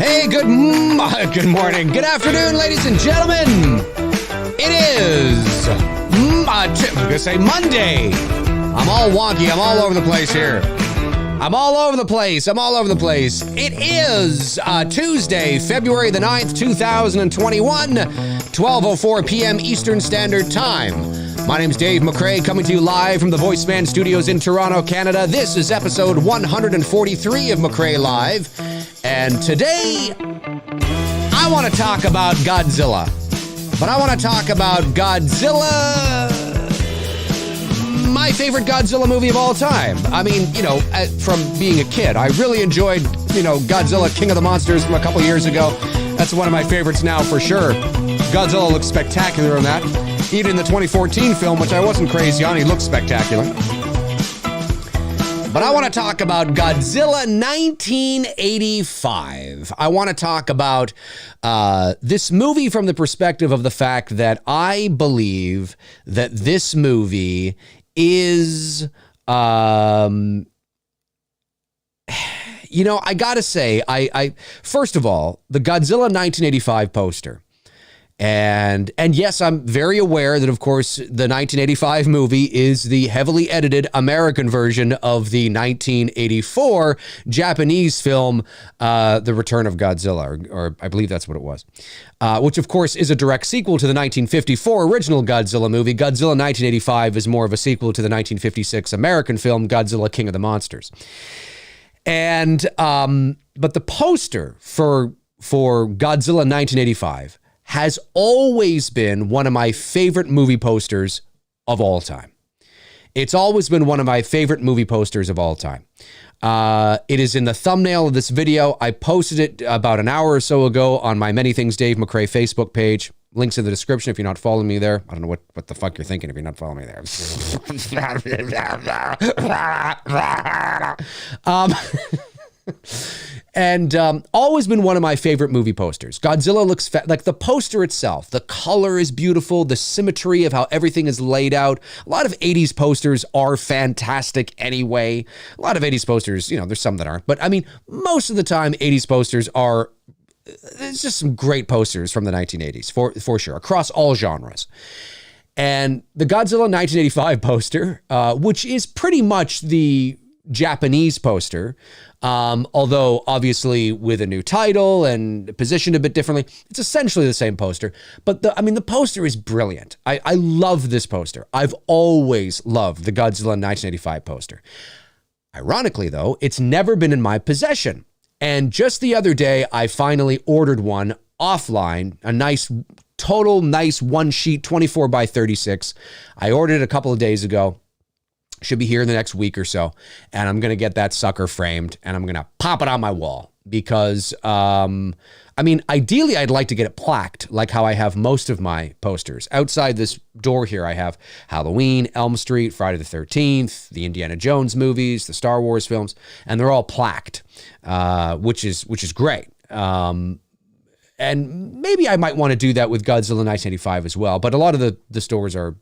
Good morning, good afternoon, ladies and gentlemen. It is, I'm going to say Monday. I'm all wonky. I'm all over the place here. I'm all over the place. It is Tuesday, February the 9th, 2021, 12:04 p.m. Eastern Standard Time. My name's Dave McCrae, coming to you live from the VoiceMann Studios in Toronto, Canada. This is episode 143 of McCrae Live. And today, I want to talk about Godzilla. But I want to talk about Godzilla, my favorite Godzilla movie of all time. I mean, from being a kid, I really enjoyed, Godzilla, King of the Monsters from a couple years ago. That's one of my favorites now for sure. Godzilla looks spectacular in that. Even in the 2014 film, which I wasn't crazy on, he looks spectacular. But I want to talk about Godzilla 1985. I want to talk about this movie from the perspective of the fact that I believe that this movie is, I gotta say, I first of all, the Godzilla 1985 poster. And yes, I'm very aware that, of course, the 1985 movie is the heavily edited American version of the 1984 Japanese film, The Return of Godzilla, or I believe that's what it was, which, of course, is a direct sequel to the 1954 original Godzilla movie. Godzilla 1985 is more of a sequel to the 1956 American film, Godzilla, King of the Monsters. And but the poster for Godzilla 1985 has always been one of my favorite movie posters of all time. It's always been one of my favorite movie posters of all time. It is in the thumbnail of this video. I posted it about an hour or so ago on my Many Things Dave McCrae Facebook page. Links in the description if you're not following me there. I don't know what the fuck you're thinking if you're not following me there. And always been one of my favorite movie posters. Godzilla looks like the poster itself. The color is beautiful. The symmetry of how everything is laid out. A lot of 80s posters are fantastic anyway. A lot of 80s posters, there's some that aren't. But I mean, most of the time, 80s posters are, it's just some great posters from the 1980s, for sure, across all genres. And the Godzilla 1985 poster, which is pretty much the Japanese poster, although obviously with a new title and positioned a bit differently, it's essentially the same poster. But the poster is brilliant. I love this poster. I've always loved the Godzilla 1985 poster. Ironically, though, it's never been in my possession. And just the other day, I finally ordered one offline, a nice one sheet, 24 by 36. I ordered it a couple of days ago. Should be here in the next week or so. And I'm going to get that sucker framed and I'm going to pop it on my wall because, ideally I'd like to get it plaqued like how I have most of my posters. Outside this door here, I have Halloween, Elm Street, Friday the 13th, the Indiana Jones movies, the Star Wars films, and they're all plaqued, which is great. And maybe I might want to do that with Godzilla 1985 as well. But a lot of the stores are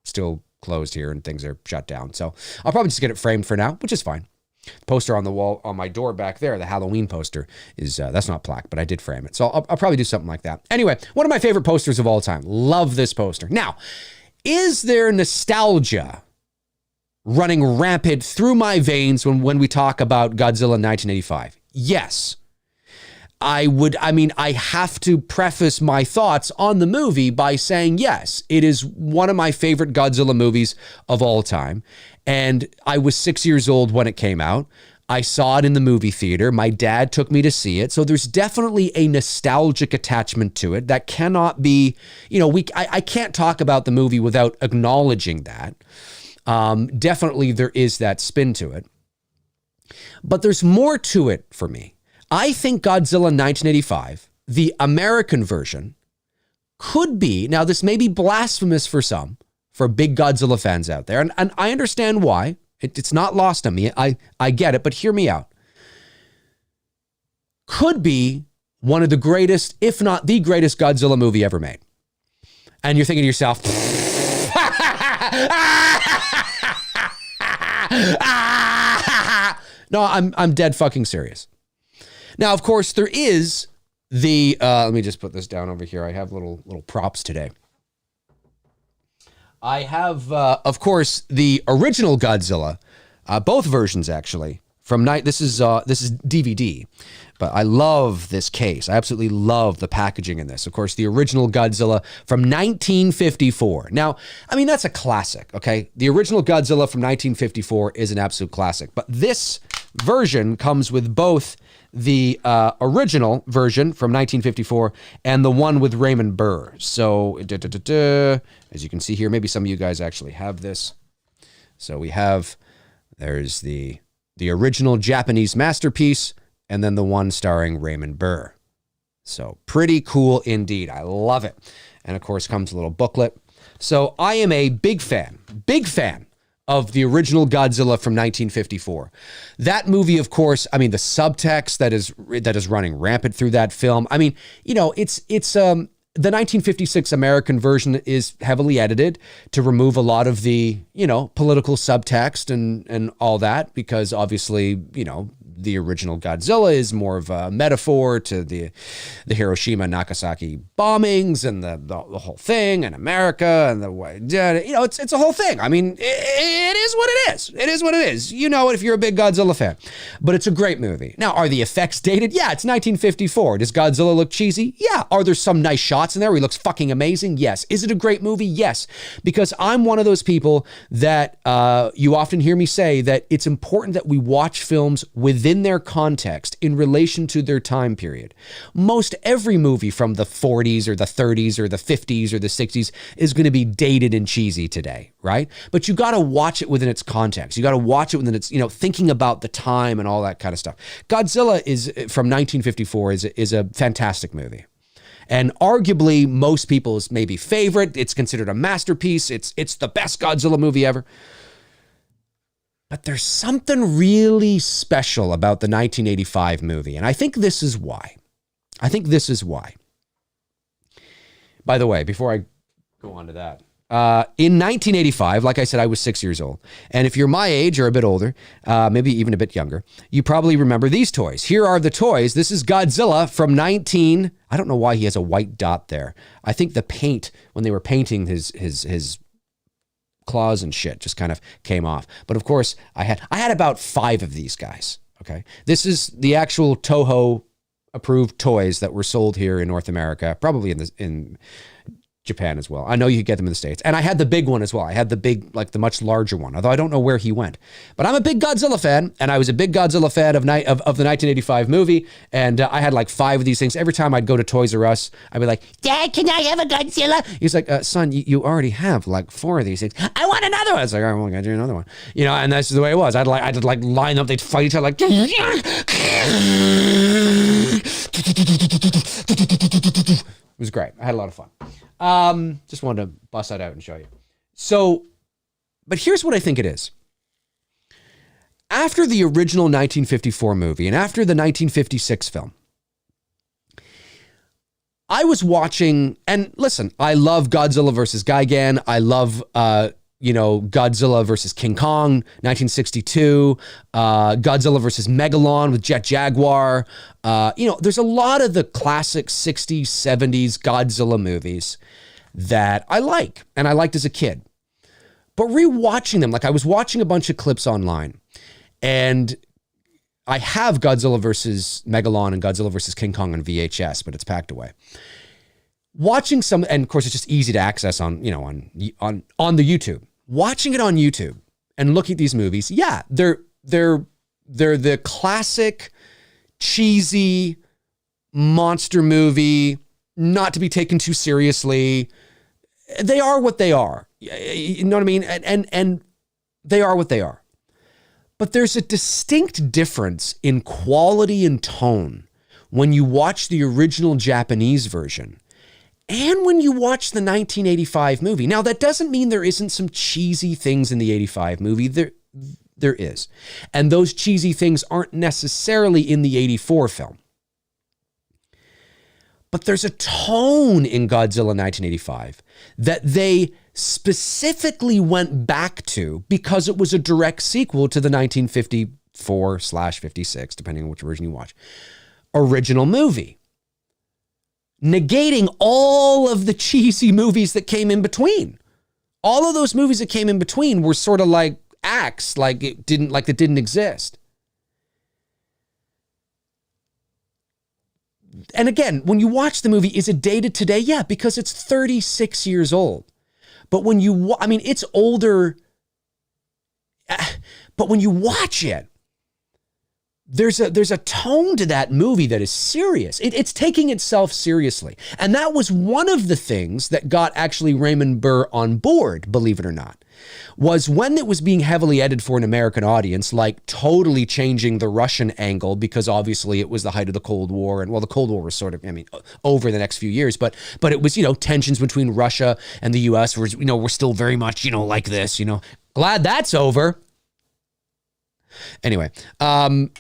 still closed here and things are shut down. So I'll probably just get it framed for now, which is fine. The poster on the wall on my door back there, the Halloween poster, is that's not plaque, but I did frame it. So I'll probably do something like that. Anyway, one of my favorite posters of all time. Love this poster. Now, is there nostalgia running rampant through my veins when we talk about Godzilla 1985? Yes. I have to preface my thoughts on the movie by saying, yes, it is one of my favorite Godzilla movies of all time. And I was 6 years old when it came out. I saw it in the movie theater. My dad took me to see it. So there's definitely a nostalgic attachment to it that cannot be, I can't talk about the movie without acknowledging that. Definitely there is that spin to it. But there's more to it for me. I think Godzilla 1985, the American version, could be, now this may be blasphemous for some, for big Godzilla fans out there, and I understand why. It's not lost on me. I get it, but hear me out. Could be one of the greatest, if not the greatest Godzilla movie ever made. And you're thinking to yourself, no, I'm dead fucking serious. Now, of course, there is the, let me just put this down over here. I have little props today. I have, of course, the original Godzilla, both versions actually. This is DVD, but I love this case. I absolutely love the packaging in this. Of course, the original Godzilla from 1954. Now, I mean, that's a classic, okay? The original Godzilla from 1954 is an absolute classic, but this version comes with both the original version from 1954 and the one with Raymond Burr. So, as you can see here, maybe some of you guys actually have this. So there's the original Japanese masterpiece, and then the one starring Raymond Burr. So pretty cool indeed. I love it. And of course comes a little booklet. So I am a big fan of the original Godzilla from 1954. That movie, of course, I mean, the subtext that is running rampant through that film. I mean, you know, it's the 1956 American version is heavily edited to remove a lot of the, you know, political subtext and all that, because obviously, you know, the original Godzilla is more of a metaphor to the Hiroshima and Nagasaki bombings and the whole thing, and America and the way, you know, it's a whole thing. I mean, it is what it is. It is what it is. You know it if you're a big Godzilla fan. But it's a great movie. Now, are the effects dated? Yeah, it's 1954. Does Godzilla look cheesy? Yeah. Are there some nice shots in there where he looks fucking amazing? Yes. Is it a great movie? Yes. Because I'm one of those people that you often hear me say that it's important that we watch films within their context in relation to their time period. Most every movie from the 40s or the 30s or the 50s or the 60s is going to be dated and cheesy today, right? But you got to watch it within its context. You got to watch it within its, you know, thinking about the time and all that kind of stuff. Godzilla is from 1954 is a fantastic movie. And arguably most people's maybe favorite. It's considered a masterpiece. It's the best Godzilla movie ever. But there's something really special about the 1985 movie, and I think this is why. By the way, before I go on to that, in 1985, like I said, I was 6 years old. And if you're my age or a bit older, maybe even a bit younger, you probably remember these toys. Here are the toys. This is Godzilla from I don't know why he has a white dot there. I think the paint, when they were painting his claws and shit, just kind of came off. But of course, I had about 5 of these guys. Okay, this is the actual Toho approved toys that were sold here in North America, probably in Japan as well. I know you could get them in the States. And I had the big one as well. I had the big, like the much larger one, although I don't know where he went. But I'm a big Godzilla fan, and I was a big Godzilla fan of the 1985 movie, and I had like 5 of these things. Every time I'd go to Toys R Us, I'd be like, Dad, can I have a Godzilla? He's like, son, you already have like 4 of these things. I want another one. I was like, all right, well, I got you another one. You know, and that's the way it was. I'd like line up, they'd fight each other like, it was great. I had a lot of fun. Just wanted to bust that out and show you. So, but here's what I think it is. After the original 1954 movie and after the 1956 film, I was watching, and listen, I love Godzilla versus Gigan. I love, Godzilla versus King Kong, 1962, Godzilla versus Megalon with Jet Jaguar. There's a lot of the classic 60s, 70s Godzilla movies that I like, and I liked as a kid. But rewatching them, like I was watching a bunch of clips online, and I have Godzilla versus Megalon and Godzilla versus King Kong on VHS, but it's packed away. Watching some, and of course it's just easy to access on the YouTube. Watching it on YouTube and looking at these movies, yeah, they're the classic cheesy monster movie, not to be taken too seriously. They are what they are. You know what I mean? And they are what they are. But there's a distinct difference in quality and tone when you watch the original Japanese version and when you watch the 1985 movie. Now, that doesn't mean there isn't some cheesy things in the 85 movie. There is. And those cheesy things aren't necessarily in the 84 film. But there's a tone in Godzilla 1985 that they specifically went back to because it was a direct sequel to the 1954/56, depending on which version you watch. original movie, negating all of the cheesy movies that came in between. All of those movies that came in between were sort of like acts, like it didn't exist. And again, when you watch the movie, is it dated today? Yeah, because it's 36 years old. But when you, it's older, but when you watch it, there's a tone to that movie that is serious. It's taking itself seriously. And that was one of the things that got actually Raymond Burr on board, believe it or not, was when it was being heavily edited for an American audience, like totally changing the Russian angle, because obviously it was the height of the Cold War. And well, the Cold War was sort of, over the next few years, but it was, tensions between Russia and the US were, we're still very much, like this, glad that's over. Anyway, but,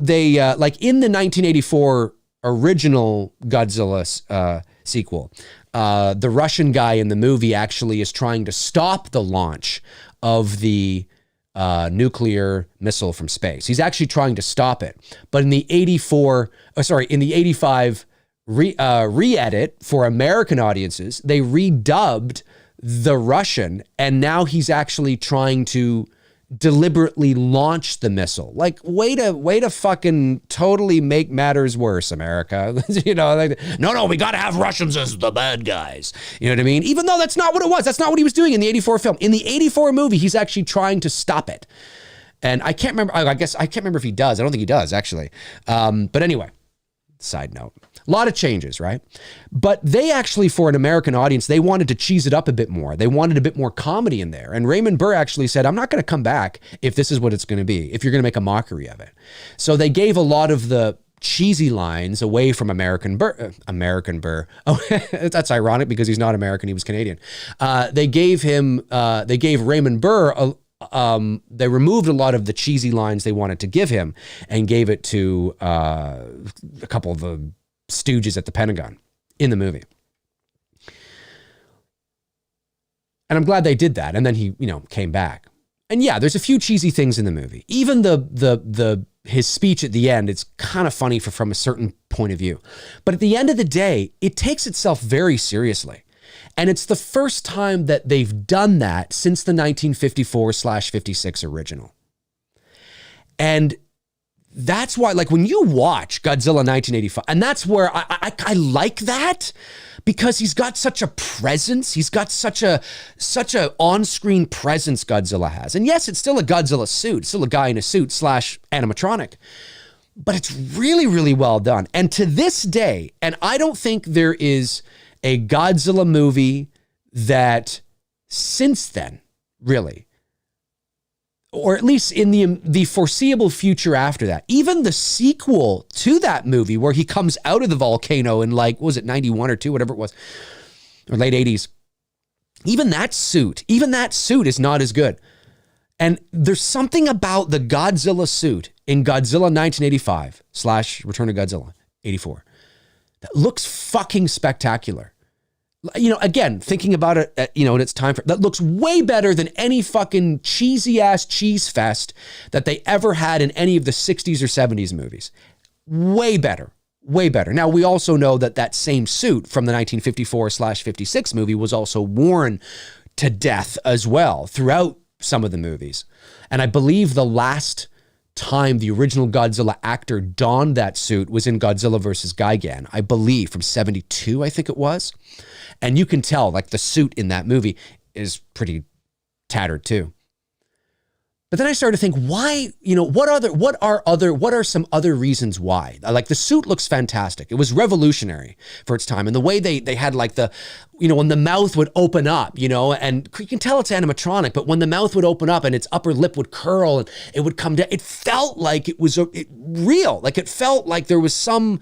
they, like in the 1984 original Godzilla sequel, the Russian guy in the movie actually is trying to stop the launch of the nuclear missile from space. He's actually trying to stop it. But in the 85 re-edit for American audiences, they redubbed the Russian, and now he's actually trying to deliberately launch the missile. Like, way to fucking totally make matters worse, America. No, we got to have Russians as the bad guys. You know what I mean? Even though that's not what it was. That's not what he was doing in the 84 film. In the 84 movie, he's actually trying to stop it. And I can't remember, I can't remember if he does. I don't think he does, actually. But anyway, side note. A lot of changes, right? But they actually, for an American audience, they wanted to cheese it up a bit more. They wanted a bit more comedy in there. And Raymond Burr actually said, I'm not going to come back if this is what it's going to be, if you're going to make a mockery of it. So they gave a lot of the cheesy lines away from American Burr. Oh, that's ironic because he's not American. He was Canadian. They gave Raymond Burr they removed a lot of the cheesy lines they wanted to give him and gave it to a couple of the stooges at the Pentagon in the movie. And I'm glad they did that. And then he, came back. And yeah, there's a few cheesy things in the movie. Even his speech at the end, it's kind of funny from a certain point of view. But at the end of the day, it takes itself very seriously. And it's the first time that they've done that since the 1954/56 original. And that's why, like, when you watch Godzilla 1985, and that's where I like that, because he's got such a presence. He's got such a on-screen presence Godzilla has. And yes, it's still a Godzilla suit. It's still a guy in a suit / animatronic. But it's really, really well done. And to this day, and I don't think there is a Godzilla movie that since then, really, or at least in the foreseeable future after that, even the sequel to that movie where he comes out of the volcano in, like, what was it, 91 or 2, whatever it was, or late 80s, even that suit is not as good. And there's something about the Godzilla suit in Godzilla 1985 / Return of Godzilla 84 that looks fucking spectacular. Again, thinking about it, in its time, that looks way better than any fucking cheesy ass cheese fest that they ever had in any of the 60s or 70s movies. Way better. Way better. Now, we also know that same suit from the 1954/56 movie was also worn to death as well throughout some of the movies. And I believe the last time the original Godzilla actor donned that suit was in Godzilla vs. Gigan, I believe, from 72, I think it was. And you can tell, like, the suit in that movie is pretty tattered too. But then I started to think, why, what are some other reasons why? Like, the suit looks fantastic. It was revolutionary for its time. And the way they had, like, when the mouth would open up, and you can tell it's animatronic, but when the mouth would open up and its upper lip would curl and it would come down, it felt like it was real. Like, it felt like there was some,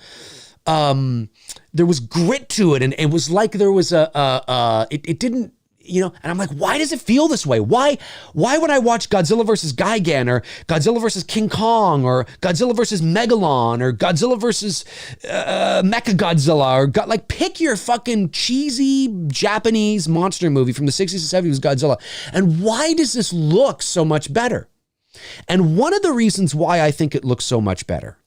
there was grit to it. And it was like there was it didn't, and I'm like, why does it feel this way? Why when I watch Godzilla vs. Gigan or Godzilla vs. King Kong or Godzilla vs. Megalon or Godzilla vs. Mechagodzilla or pick your fucking cheesy Japanese monster movie from the 60s and 70s, Godzilla. And why does this look so much better? And one of the reasons why I think it looks so much better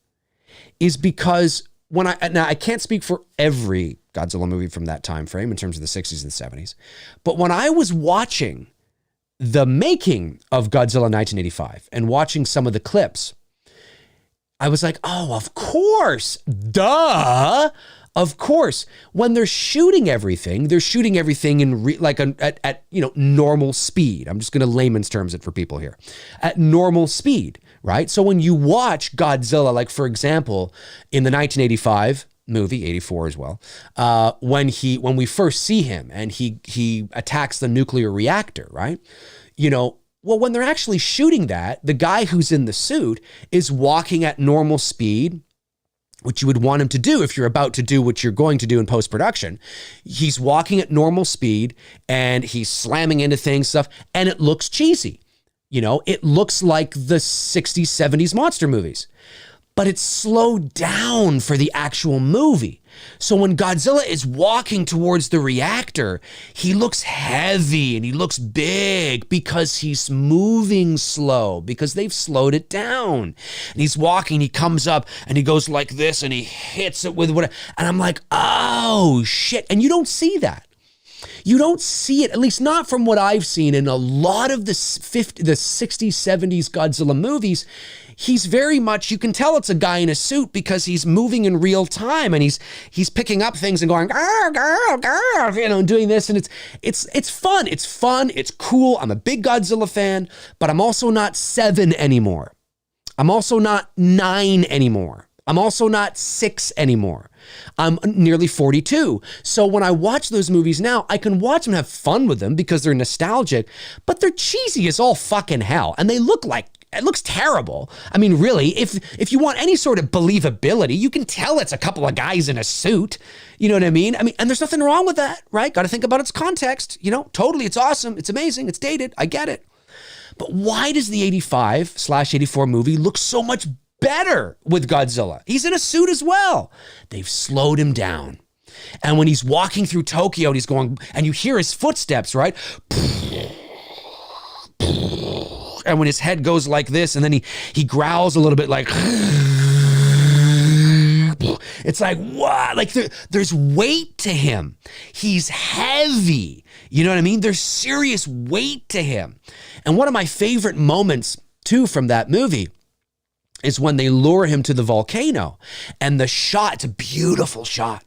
is because now I can't speak for every Godzilla movie from that time frame in terms of the 60s and 70s, but when I was watching the making of Godzilla 1985 and watching some of the clips, I was like, oh, of course, duh. Of course, when they're shooting everything in at normal speed. I'm just going to layman's terms it for people here. At normal speed, right? So when you watch Godzilla, like for example, in the 1985 movie, 84 as well, when we first see him and he attacks the nuclear reactor, right? Well, when they're actually shooting that, the guy who's in the suit is walking at normal speed, which you would want him to do if you're about to do what you're going to do in post-production. He's walking at normal speed and he's slamming into things, stuff, and it looks cheesy. It looks like the 60s, 70s monster movies, but it's slowed down for the actual movie. So when Godzilla is walking towards the reactor, he looks heavy and he looks big because he's moving slow, because they've slowed it down. And he's walking, he comes up and he goes like this and he hits it with whatever. And I'm like, oh shit. And you don't see that. You don't see it, at least not from what I've seen in a lot of the 60s, 70s Godzilla movies. He's very much, you can tell it's a guy in a suit because he's moving in real time and he's picking up things and going, doing this. And it's fun. It's fun. It's cool. I'm a big Godzilla fan, but I'm also not 7 anymore. I'm also not 9 anymore. I'm also not 6 anymore. I'm nearly 42. So when I watch those movies now, I can watch them, have fun with them because they're nostalgic, but they're cheesy as all fucking hell. And it looks terrible. I mean, really, if you want any sort of believability, you can tell it's a couple of guys in a suit. You know what I mean? And there's nothing wrong with that, right? Got to think about its context. Totally. It's awesome. It's amazing. It's dated. I get it. But why does the 85/84 movie look so much better with Godzilla? He's in a suit as well. They've slowed him down. And when he's walking through Tokyo and he's going, and you hear his footsteps, right? And when his head goes like this, and then he growls a little bit like, it's like, what? Like there's weight to him. He's heavy. You know what I mean? There's serious weight to him. And one of my favorite moments too from that movie is when they lure him to the volcano, and the shot, it's a beautiful shot.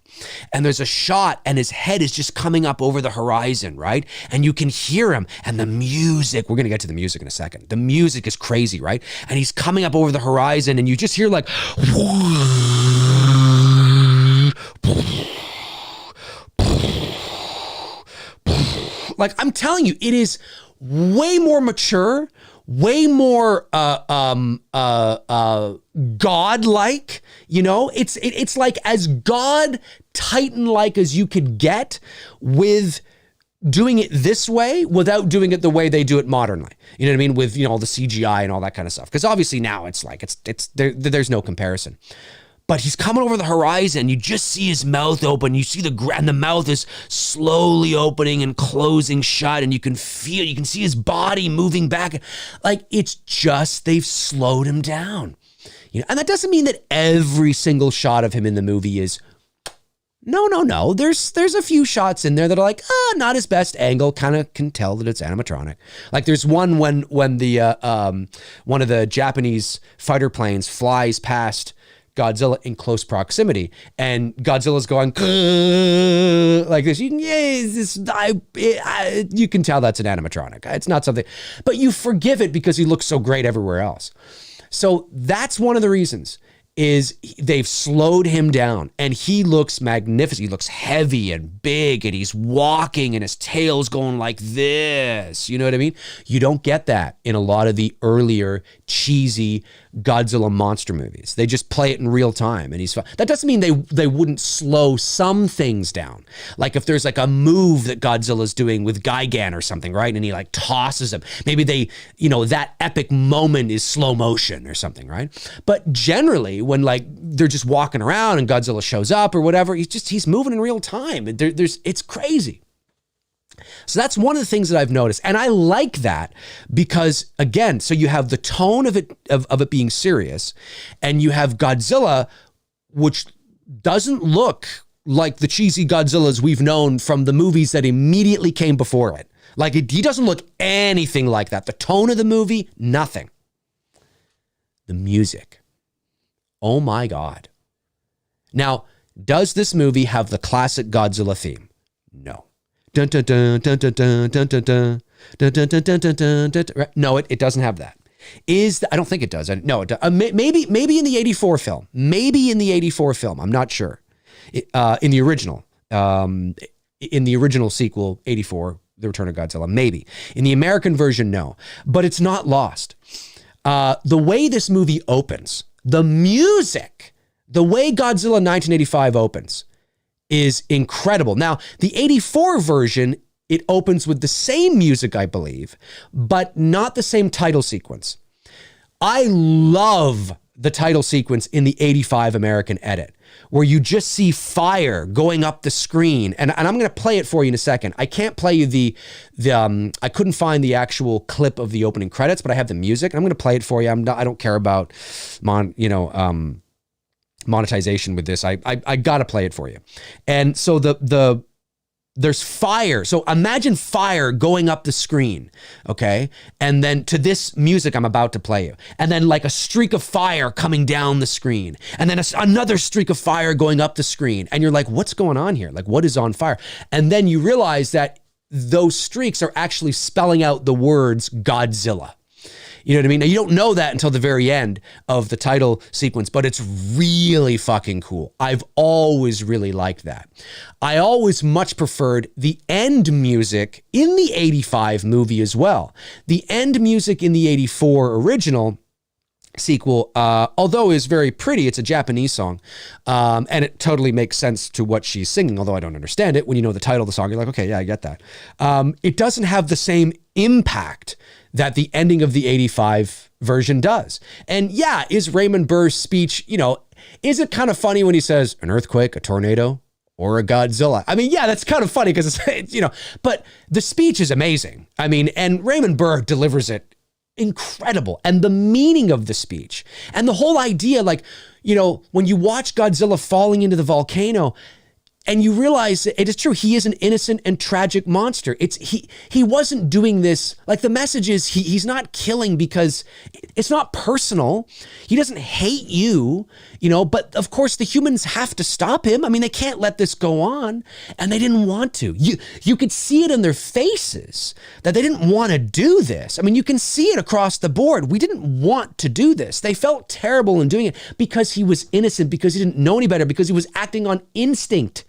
And there's a shot and his head is just coming up over the horizon, right? And you can hear him, and the music, we're going to get to the music in a second. The music is crazy, right? And he's coming up over the horizon and you just hear like, like, I'm telling you, it is way more mature, way more God-like, it's like as God Titan-like as you could get with doing it this way without doing it the way they do it modernly. You know what I mean? With, all the CGI and all that kind of stuff. Because obviously now it's like, there's no comparison. But he's coming over the horizon. You just see his mouth open. You see and the mouth is slowly opening and closing shut. And you can see his body moving back. Like, it's just, they've slowed him down. And that doesn't mean that every single shot of him in the movie is, no. There's a few shots in there that are like, not his best angle. Kind of can tell that it's animatronic. Like there's one when the one of the Japanese fighter planes flies past Godzilla in close proximity, and Godzilla's going like this. You can tell that's an animatronic. It's not something, but you forgive it because he looks so great everywhere else. So that's one of the reasons is they've slowed him down, and he looks magnificent. He looks heavy and big, and he's walking and his tail's going like this. You know what I mean? You don't get that in a lot of the earlier cheesy Godzilla monster movies. They just play it in real time, and he's fine. That doesn't mean they wouldn't slow some things down. Like if there's like a move that Godzilla's doing with Gigan or something, right? And he like tosses him. Maybe that epic moment is slow motion or something, right? But generally when like they're just walking around and Godzilla shows up or whatever, he's moving in real time. It's crazy. So that's one of the things that I've noticed. And I like that because, again, so you have the tone of it being serious, and you have Godzilla, which doesn't look like the cheesy Godzillas we've known from the movies that immediately came before it. Like, he doesn't look anything like that. The tone of the movie, nothing. The music. Oh my God. Now, does this movie have the classic Godzilla theme? No. Dun, dun, dun, dun, dun, dun, dun, dun, dun, dun, dun, dun, dun, dun, dun. No, it doesn't have that. I don't think it does. No, it does. Maybe in the 84 film. Maybe in the 84 film. I'm not sure. In the original sequel, 84, The Return of Godzilla, maybe. In the American version, no. But it's not lost. The way this movie opens, the music, the way Godzilla 1985 opens is incredible. Now, the 84 version, it opens with the same music, I believe, but not the same title sequence. I love the title sequence in the 85 American edit, where you just see fire going up the screen. And I'm going to play it for you in a second. I can't play you I couldn't find the actual clip of the opening credits, but I have the music, and I'm going to play it for you. I don't care about monetization with this. I got to play it for you. And so there's fire. So imagine fire going up the screen, okay? And then to this music I'm about to play you. And then like a streak of fire coming down the screen. And then another streak of fire going up the screen. And you're like, what's going on here? Like, what is on fire? And then you realize that those streaks are actually spelling out the words Godzilla. You know what I mean? Now, you don't know that until the very end of the title sequence, but it's really fucking cool. I've always really liked that. I always much preferred the end music in the 85 movie as well. The end music in the 84 original sequel, although is very pretty, it's a Japanese song, and it totally makes sense to what she's singing, although I don't understand it. When you know the title of the song, you're like, okay, yeah, I get that. It doesn't have the same impact that the ending of the 85 version does. And yeah, is Raymond Burr's speech, is it kind of funny when he says an earthquake, a tornado, or a Godzilla? I mean, yeah, that's kind of funny because it's, but the speech is amazing. I mean, and Raymond Burr delivers it incredible. And the meaning of the speech and the whole idea, like, when you watch Godzilla falling into the volcano, and you realize it is true, he is an innocent and tragic monster. He wasn't doing this, like the message is he's not killing because it's not personal. He doesn't hate you, but of course the humans have to stop him. I mean, they can't let this go on, and they didn't want to. You could see it in their faces that they didn't want to do this. I mean, you can see it across the board. We didn't want to do this. They felt terrible in doing it because he was innocent, because he didn't know any better, because he was acting on instinct.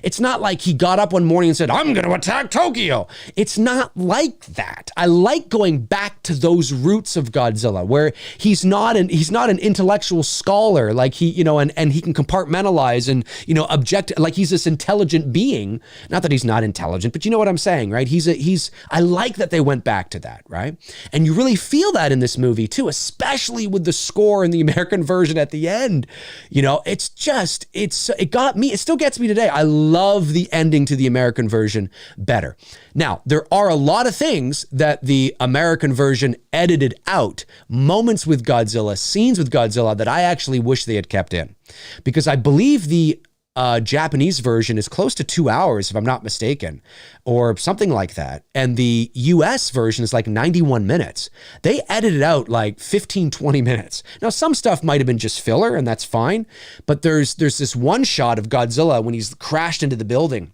It's not like he got up one morning and said, I'm going to attack Tokyo. It's not like that. I like going back to those roots of Godzilla, where he's not an intellectual scholar, like he he can compartmentalize and object, like he's this intelligent being. Not that he's not intelligent, but you know what I'm saying, right? I like that they went back to that, right? And you really feel that in this movie too, especially with the score in the American version at the end. It got me. It still gets me today. I love the ending to the American version better. Now, there are a lot of things that the American version edited out, moments with Godzilla, scenes with Godzilla, that I actually wish they had kept in. Because I believe the Japanese version is close to 2 hours, if I'm not mistaken, or something like that. And the US version is like 91 minutes. They edited out like 15, 20 minutes. Now, some stuff might have been just filler, and that's fine. But there's this one shot of Godzilla when he's crashed into the building,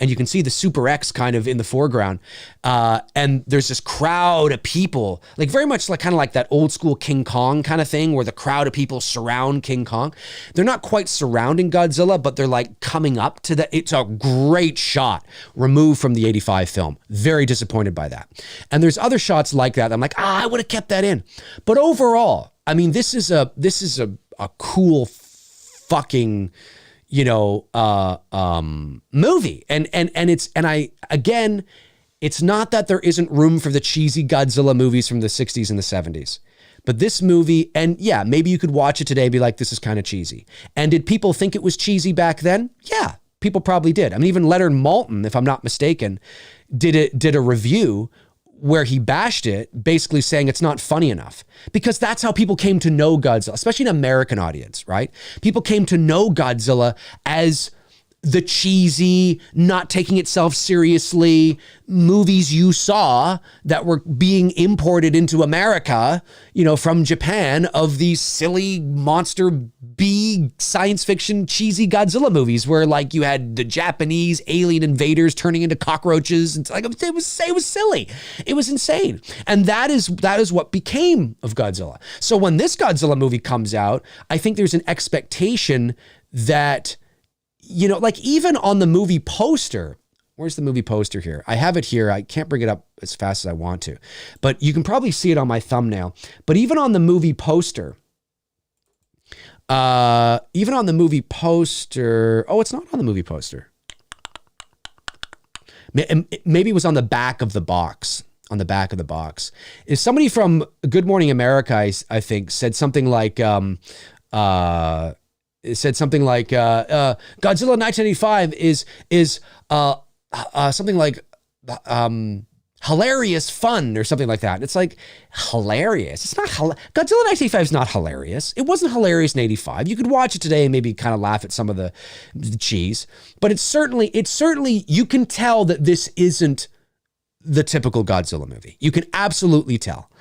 and you can see the Super X kind of in the foreground. And there's this crowd of people, like very much like kind of like that old school King Kong kind of thing, where the crowd of people surround King Kong. They're not quite surrounding Godzilla, but they're like coming up to that. It's a great shot removed from the 85 film. Very disappointed by that. And there's other shots like that. I'm like, I would have kept that in. But overall, I mean, this is a cool fucking movie. It's not that there isn't room for the cheesy Godzilla movies from the 60s and the 70s, but this movie, and yeah, maybe you could watch it today and be like, this is kind of cheesy. And did people think it was cheesy back then? Yeah. people probably did. I mean, even Leonard Maltin, if I'm not mistaken, did a review where he bashed it, basically saying it's not funny enough, because that's how people came to know Godzilla, especially an American audience, right? People came to know Godzilla as the cheesy, not taking itself seriously movies you saw that were being imported into America, you know, from Japan, of these silly monster B science fiction cheesy Godzilla movies where like you had the Japanese alien invaders turning into cockroaches, and like it was silly. It was insane. And that is what became of Godzilla. So when this Godzilla movie comes out, I think there's an expectation that, you know, like even on the movie poster, where's the movie poster here? I have it here. I can't bring it up as fast as I want to, but you can probably see it on my thumbnail. But even on the movie poster, oh, it's not on the movie poster. Maybe it was on the back of the box. On the back of the box. Is somebody from Good Morning America, I think, said something like, it said something like Godzilla 1985 is something like hilarious fun or something like that. It's like hilarious. It's not Godzilla 1985 is not hilarious. It wasn't hilarious in 85. You could watch it today and maybe kind of laugh at some of the cheese, but it's certainly you can tell that this isn't the typical Godzilla movie. You can absolutely tell.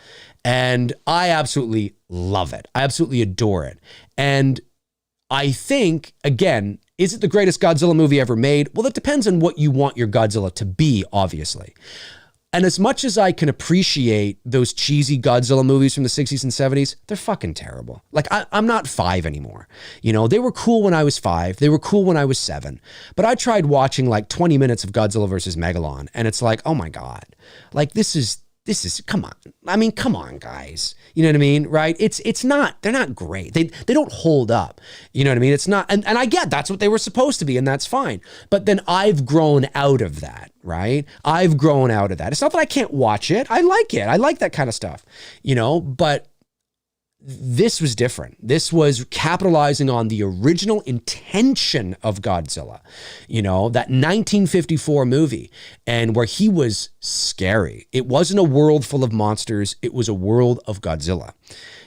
And I absolutely love it. I absolutely adore it. And I think, again, is it the greatest Godzilla movie ever made? Well, it depends on what you want your Godzilla to be, obviously. And as much as I can appreciate those cheesy Godzilla movies from the 60s and 70s, they're fucking terrible. Like, I'm not 5 anymore. You know, they were cool when I was 5. They were cool when I was 7. But I tried watching like 20 minutes of Godzilla versus Megalon, and it's like, oh my God. Like, this is, come on. I mean, come on, guys. You know what I mean? Right? It's not, they're not great. They don't hold up. You know what I mean? It's not, and I get that's what they were supposed to be, and that's fine. But then I've grown out of that, right? I've grown out of that. It's not that I can't watch it. I like it. I like that kind of stuff, you know, but this was different. This was capitalizing on the original intention of Godzilla, you know, that 1954 movie, and where he was scary. It wasn't a world full of monsters. It was a world of Godzilla,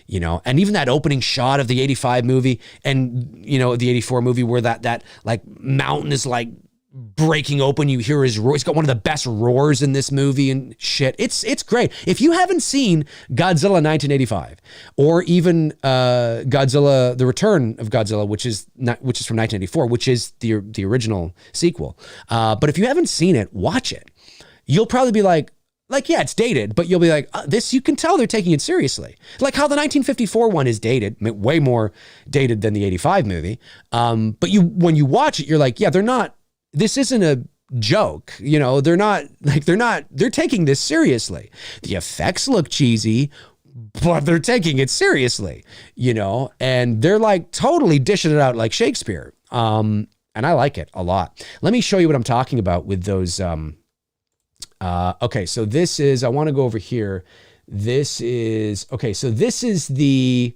you know, and even that opening shot of the 85 movie and, you know, the 84 movie where that like mountain is like breaking open, you hear his roar. He's got one of the best roars in this movie and shit. It's great. If you haven't seen Godzilla 1985 or even Godzilla, The Return of Godzilla, which is from 1984, which is the original sequel. But if you haven't seen it, watch it. You'll probably be like, yeah, it's dated, but you'll be like, this, you can tell they're taking it seriously. Like how the 1954 one is dated, way more dated than the 85 movie. But when you watch it, you're like, yeah, this isn't a joke, you know, they're taking this seriously. The effects look cheesy, but they're taking it seriously, you know, and they're like totally dishing it out like Shakespeare. And I like it a lot. Let me show you what I'm talking about with those. Okay, so this is, I want to go over here. Okay, so this is the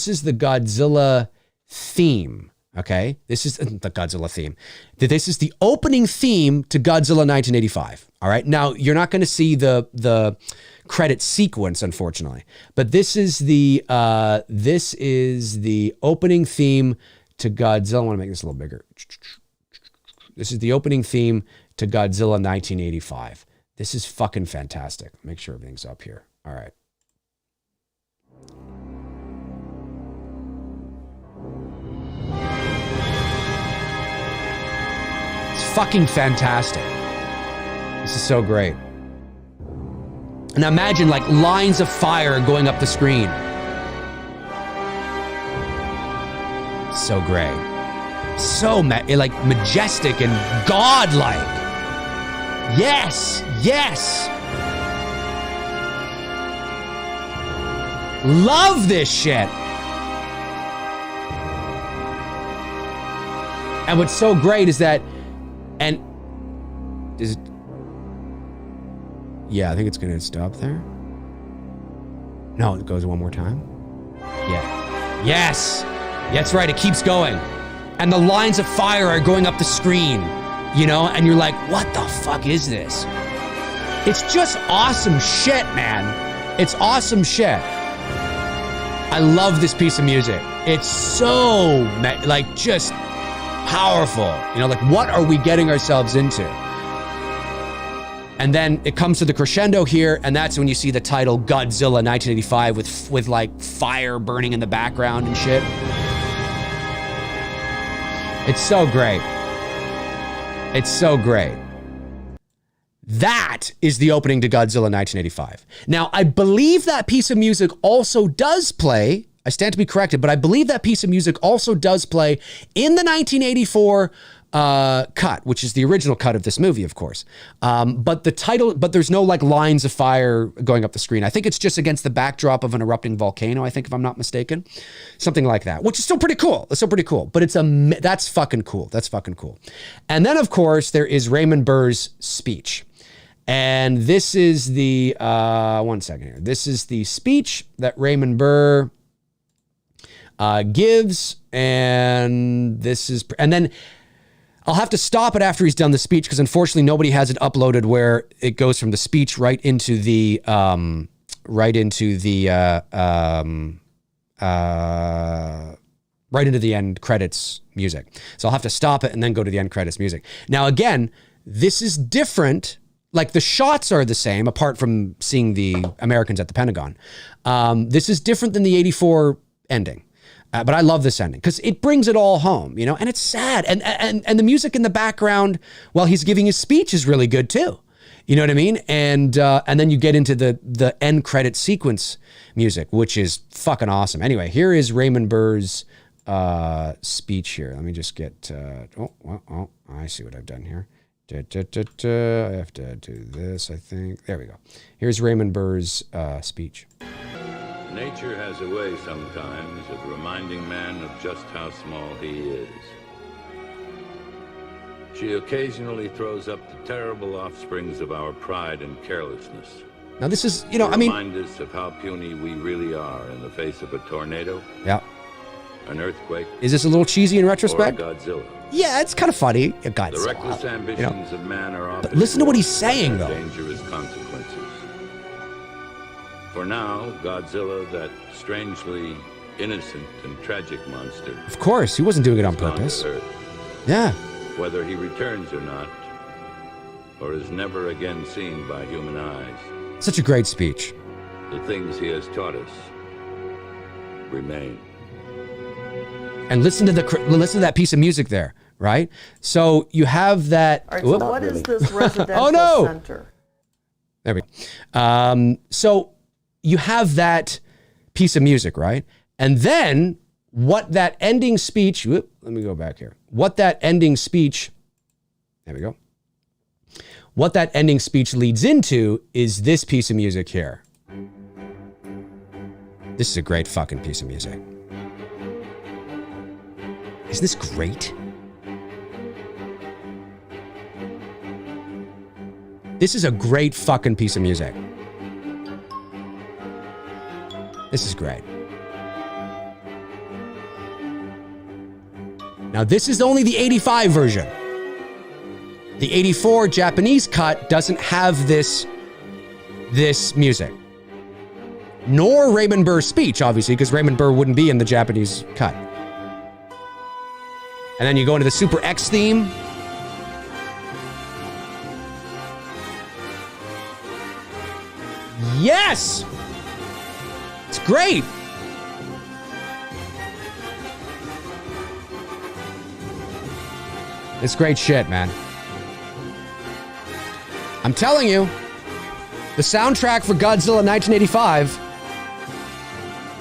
Godzilla theme. Okay, this is the Godzilla theme. This is the opening theme to Godzilla 1985. All right, now you're not going to see the credit sequence, unfortunately, but this is the opening theme to Godzilla. I want to make this a little bigger. This is the opening theme to Godzilla 1985. This is fucking fantastic. Make sure everything's up here. All right. Fucking fantastic. This is so great. And imagine like lines of fire going up the screen. So great. So like majestic and godlike. Yes, yes. Love this shit. And what's so great is that, and is it, yeah, I think it's gonna stop there. No, it goes one more time. Yeah. Yes. That's right. It keeps going. and the lines of fire are going up the screen, you know, and you're like, what the fuck is this? It's just awesome shit, man. It's awesome shit. I love this piece of music. It's so, like, just powerful. You know, like, what are we getting ourselves into? And then it comes to the crescendo here, and that's when you see the title Godzilla 1985 with like fire burning in the background and shit. It's so great. It's so great. That is the opening to Godzilla 1985. Now, I believe that piece of music also does play, I stand to be corrected, but I believe that piece of music also does play in the 1984 cut, which is the original cut of this movie, of course. But there's no like lines of fire going up the screen. I think it's just against the backdrop of an erupting volcano, I think, if I'm not mistaken. Something like that, which is still pretty cool. It's still pretty cool, but that's fucking cool. That's fucking cool. And then, of course, there is Raymond Burr's speech. And this is the, one second here. This is the speech that Raymond Burr gives. And then I'll have to stop it after he's done the speech because unfortunately nobody has it uploaded where it goes from the speech right into the end credits music. So I'll have to stop it and then go to the end credits music. Now again, this is different. Like the shots are the same apart from seeing the Americans at the Pentagon. This is different than the 84 ending. But I love this ending because it brings it all home, you know, and it's sad. And the music in the background while he's giving his speech is really good too. You know what I mean? And then you get into the end credit sequence music, which is fucking awesome. Anyway, here is Raymond Burr's speech here. Let me just get, I see what I've done here. I have to do this, I think. There we go. Here's Raymond Burr's speech. Nature has a way sometimes of reminding man of just how small he is. She occasionally throws up the terrible offsprings of our pride and carelessness. Now this is, you know, I mean... Remind us of how puny we really are in the face of a tornado. Yeah. An earthquake. Is this a little cheesy in retrospect? Or Godzilla. Yeah, it's kind of funny. Godzilla. The reckless ambitions of man are often... But listen to what he's saying, though. Dangerous consequences. For now, Godzilla, that strangely innocent and tragic monster... Of course, he wasn't doing it on purpose. Yeah. Whether he returns or not, or is never again seen by human eyes. Such a great speech. The things he has taught us remain. And listen to that piece of music there, right? So you have that. All right, so what is this residential center? There we go. So you have that piece of music, right? And then what that ending speech, let me go back here. What that ending speech, there we go. What that ending speech leads into is this piece of music here. This is a great fucking piece of music. Isn't this great? This is a great fucking piece of music. This is great. Now, this is only the 85 version. The 84 Japanese cut doesn't have this music. Nor Raymond Burr's speech, obviously, because Raymond Burr wouldn't be in the Japanese cut. And then you go into the Super X theme. Yes! It's great. It's great shit, man. I'm telling you, the soundtrack for Godzilla 1985,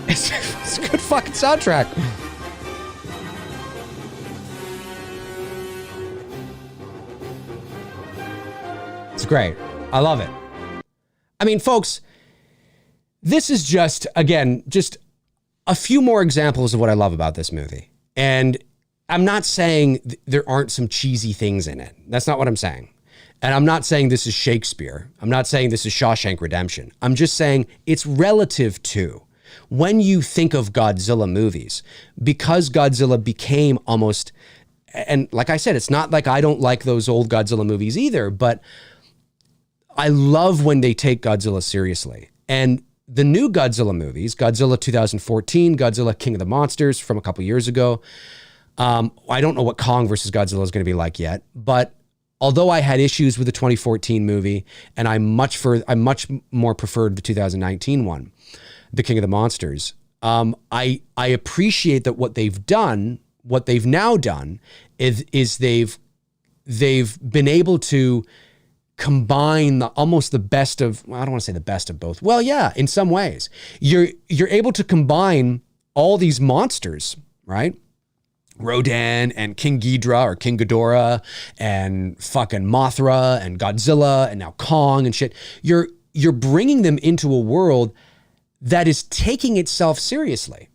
it's a good fucking soundtrack. It's great. I love it. I mean, folks, this is just, again, just a few more examples of what I love about this movie. And I'm not saying there aren't some cheesy things in it. That's not what I'm saying. And I'm not saying this is Shakespeare. I'm not saying this is Shawshank Redemption. I'm just saying it's relative to. when you think of Godzilla movies, because Godzilla became almost, and like I said, it's not like I don't like those old Godzilla movies either, but I love when they take Godzilla seriously. And the new Godzilla movies, Godzilla 2014, Godzilla King of the Monsters from a couple years ago, I don't know what Kong versus Godzilla is going to be like yet, but although I had issues with the 2014 movie, and I much more preferred the 2019 one, The King of the Monsters, I appreciate that what they've now done is they've been able to combine almost the best of, well, I don't want to say the best of both. Well, yeah, in some ways. You're able to combine all these monsters, right? Rodan and King Ghidorah or King Ghidorah and fucking Mothra and Godzilla and now Kong and shit. You're bringing them into a world that is taking itself seriously.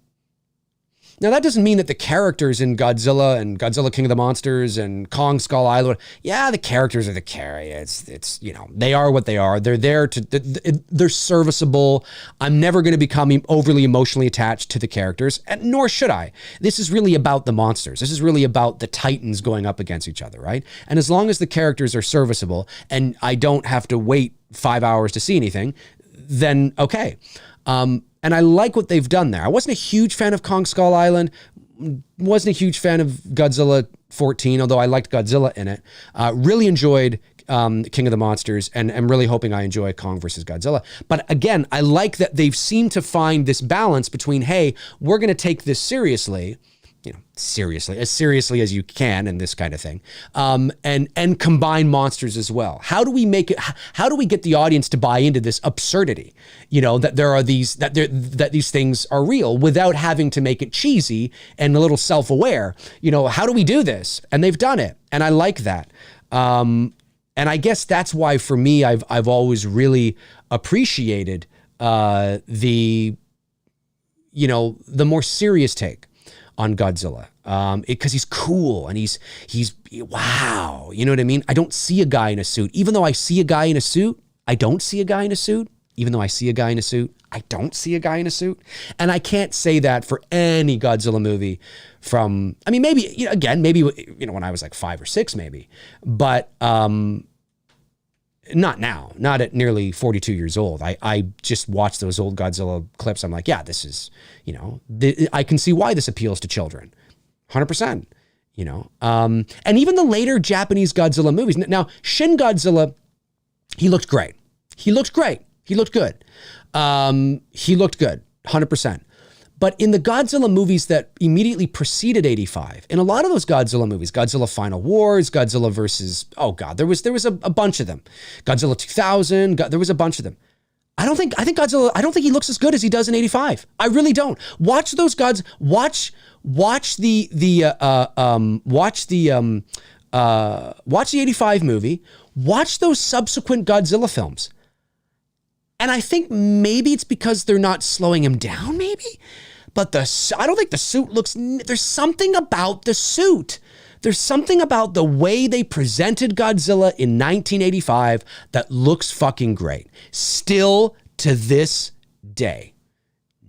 Now, that doesn't mean that the characters in Godzilla and Godzilla King of the Monsters and Kong Skull Island, yeah, the characters are the characters. It's they are what they are. They're there they're serviceable. I'm never going to become overly emotionally attached to the characters, and nor should I. This is really about the monsters. This is really about the titans going up against each other, right? And as long as the characters are serviceable and I don't have to wait 5 hours to see anything, then okay. And I like what they've done there. I wasn't a huge fan of Kong Skull Island, wasn't a huge fan of Godzilla 14, although I liked Godzilla in it. Really enjoyed King of the Monsters, and I'm really hoping I enjoy Kong versus Godzilla. But again, I like that they've seemed to find this balance between, hey, we're going to take this seriously, seriously as you can, and this kind of thing, and combine monsters as well. How do we make it? How do we get the audience to buy into this absurdity? That there are that these things are real without having to make it cheesy and a little self-aware. How do we do this? And they've done it, and I like that. And I guess that's why for me, I've always really appreciated the more serious take on Godzilla, because he's cool and he's wow, you know what I mean? I don't see a guy in a suit. Even though I see a guy in a suit, I don't see a guy in a suit. Even though I see a guy in a suit, I don't see a guy in a suit. And I can't say that for any Godzilla movie from, I mean, maybe, maybe when I was like 5 or 6, maybe, but not now, not at nearly 42 years old. I just watched those old Godzilla clips. I'm like, yeah, this is, I can see why this appeals to children. 100%, and even the later Japanese Godzilla movies. Now, Shin Godzilla, he looked great. He looked good. He looked good, 100%. But in the Godzilla movies that immediately preceded 85, in a lot of those Godzilla movies, Godzilla Final Wars, Godzilla versus, oh God, there was a bunch of them. Godzilla 2000, there was a bunch of them. I don't think he looks as good as he does in 85. I really don't. Watch those watch the 85 movie, watch those subsequent Godzilla films. And I think maybe it's because they're not slowing him down, maybe. But I don't think the suit looks, there's something about the suit. There's something about the way they presented Godzilla in 1985 that looks fucking great. Still to this day.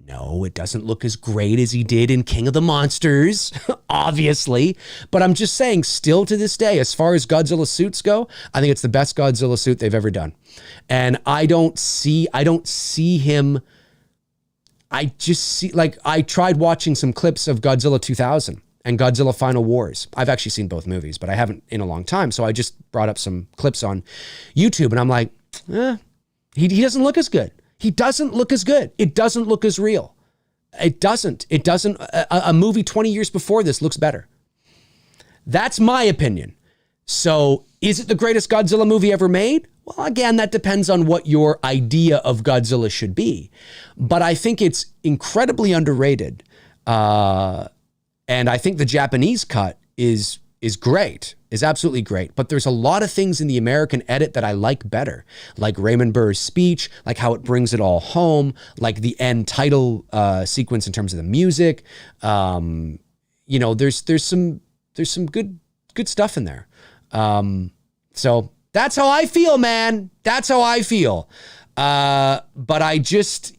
No, it doesn't look as great as he did in King of the Monsters, obviously. But I'm just saying, still to this day, as far as Godzilla suits go, I think it's the best Godzilla suit they've ever done. And I don't see him. I just see, I tried watching some clips of Godzilla 2000 and Godzilla Final Wars. I've actually seen both movies, but I haven't in a long time. So I just brought up some clips on YouTube and I'm like, he doesn't look as good. He doesn't look as good. It doesn't look as real. It doesn't. A movie 20 years before this looks better. That's my opinion. So is it the greatest Godzilla movie ever made? Well, again, that depends on what your idea of Godzilla should be. But I think it's incredibly underrated. And I think the Japanese cut is great, is absolutely great. But there's a lot of things in the American edit that I like better, like Raymond Burr's speech, like how it brings it all home, like the end title sequence in terms of the music. There's some good stuff in there. So that's how I feel, man. That's how I feel. But I just,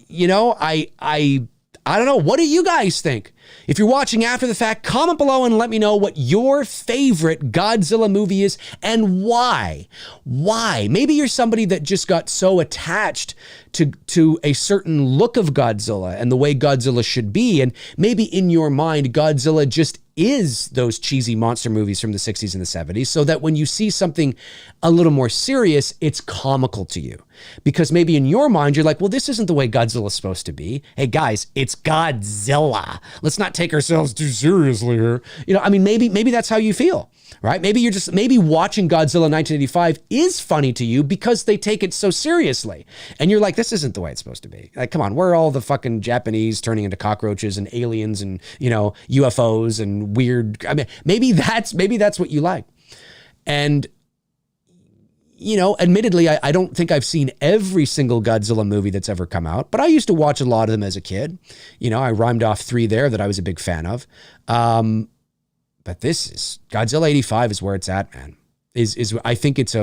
I don't know. What do you guys think? If you're watching after the fact, comment below and let me know what your favorite Godzilla movie is and why. Why? Maybe you're somebody that just got so attached to a certain look of Godzilla and the way Godzilla should be. And maybe in your mind, Godzilla just is those cheesy monster movies from the 60s and the 70s, so that when you see something a little more serious, it's comical to you. Because maybe in your mind, you're like, well, this isn't the way Godzilla's supposed to be. Hey guys, it's Godzilla. Let's not take ourselves too seriously here. You know, I mean, maybe that's how you feel, right? Maybe watching Godzilla 1985 is funny to you because they take it so seriously. And you're like, this isn't the way it's supposed to be. Like, come on, we're all the fucking Japanese turning into cockroaches and aliens and, you know, UFOs and weird. I mean, maybe that's what you like. And, you know, admittedly, I don't think I've seen every single Godzilla movie that's ever come out, but I used to watch a lot of them as a kid. You know, I rhymed off 3 there that I was a big fan of. But this is Godzilla 85 is where it's at, man. I think it's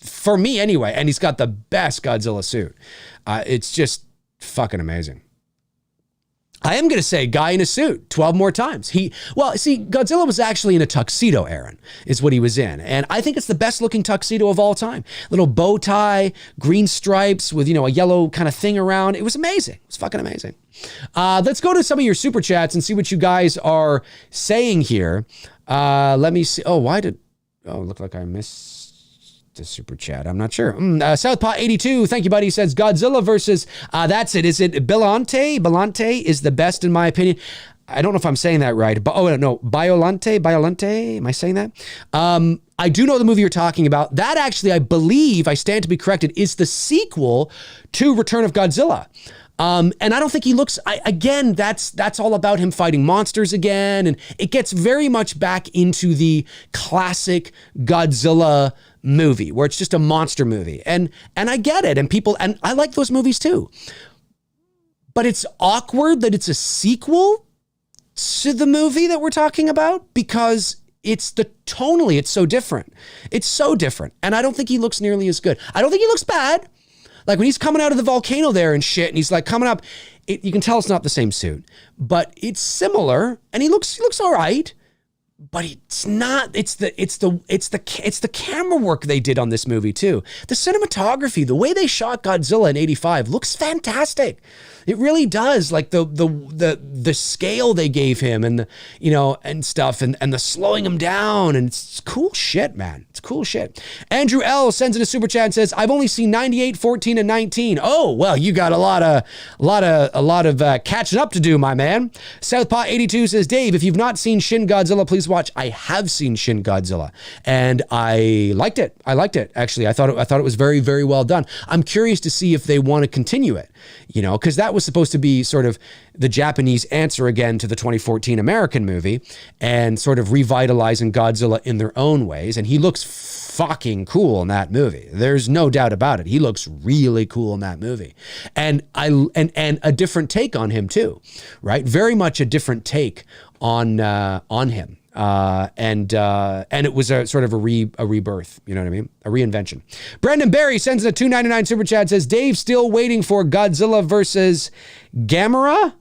for me anyway. And he's got the best Godzilla suit. It's just fucking amazing. I am going to say guy in a suit 12 more times. Godzilla was actually in a tuxedo, Aaron, is what he was in. And I think it's the best looking tuxedo of all time. Little bow tie, green stripes with, you know, a yellow kind of thing around. It was amazing. It was fucking amazing. Let's go to some of your super chats and see what you guys are saying here. Let me see. Look like I missed the super chat. I'm not sure. Southpaw 82. Thank you, buddy. Says Godzilla versus, that's it. Is it Billante? Billante is the best in my opinion. I don't know if I'm saying that right. But Biolante. Am I saying that? I do know the movie you're talking about. That actually, I believe, I stand to be corrected, is the sequel to Return of Godzilla. And I don't think he looks, that's all about him fighting monsters again. And it gets very much back into the classic Godzilla movie where it's just a monster movie. And I get it. And I like those movies too. But it's awkward that it's a sequel to the movie that we're talking about because tonally, it's so different. It's so different. And I don't think he looks nearly as good. I don't think he looks bad. Like when he's coming out of the volcano there and shit, and he's like coming up, you can tell it's not the same suit, but it's similar, and he looks all right. But it's not. It's the camera work they did on this movie too. The cinematography, the way they shot Godzilla in '85 looks fantastic. It really does. Like the scale they gave him, and and stuff, and the slowing him down, and it's cool shit, man. It's cool shit. Andrew L sends in a super chat and says, "I've only seen 98, 14, and 19. Oh well, you got a lot of catching up to do, my man." Southpaw 82 says, "Dave, if you've not seen Shin Godzilla, please watch." I have seen Shin Godzilla, and I liked it. Actually. I thought it was very, very well done. I'm curious to see if they want to continue it, because that was supposed to be sort of the Japanese answer again to the 2014 American movie and sort of revitalizing Godzilla in their own ways. And he looks fucking cool in that movie. There's no doubt about it. He looks really cool in that movie. And a different take on him too, right? Very much a different take on him. And it was a sort of a rebirth, you know what I mean? A reinvention. Brandon Barry sends in a $2.99 super chat, says, "Dave, still waiting for Godzilla versus Gamera?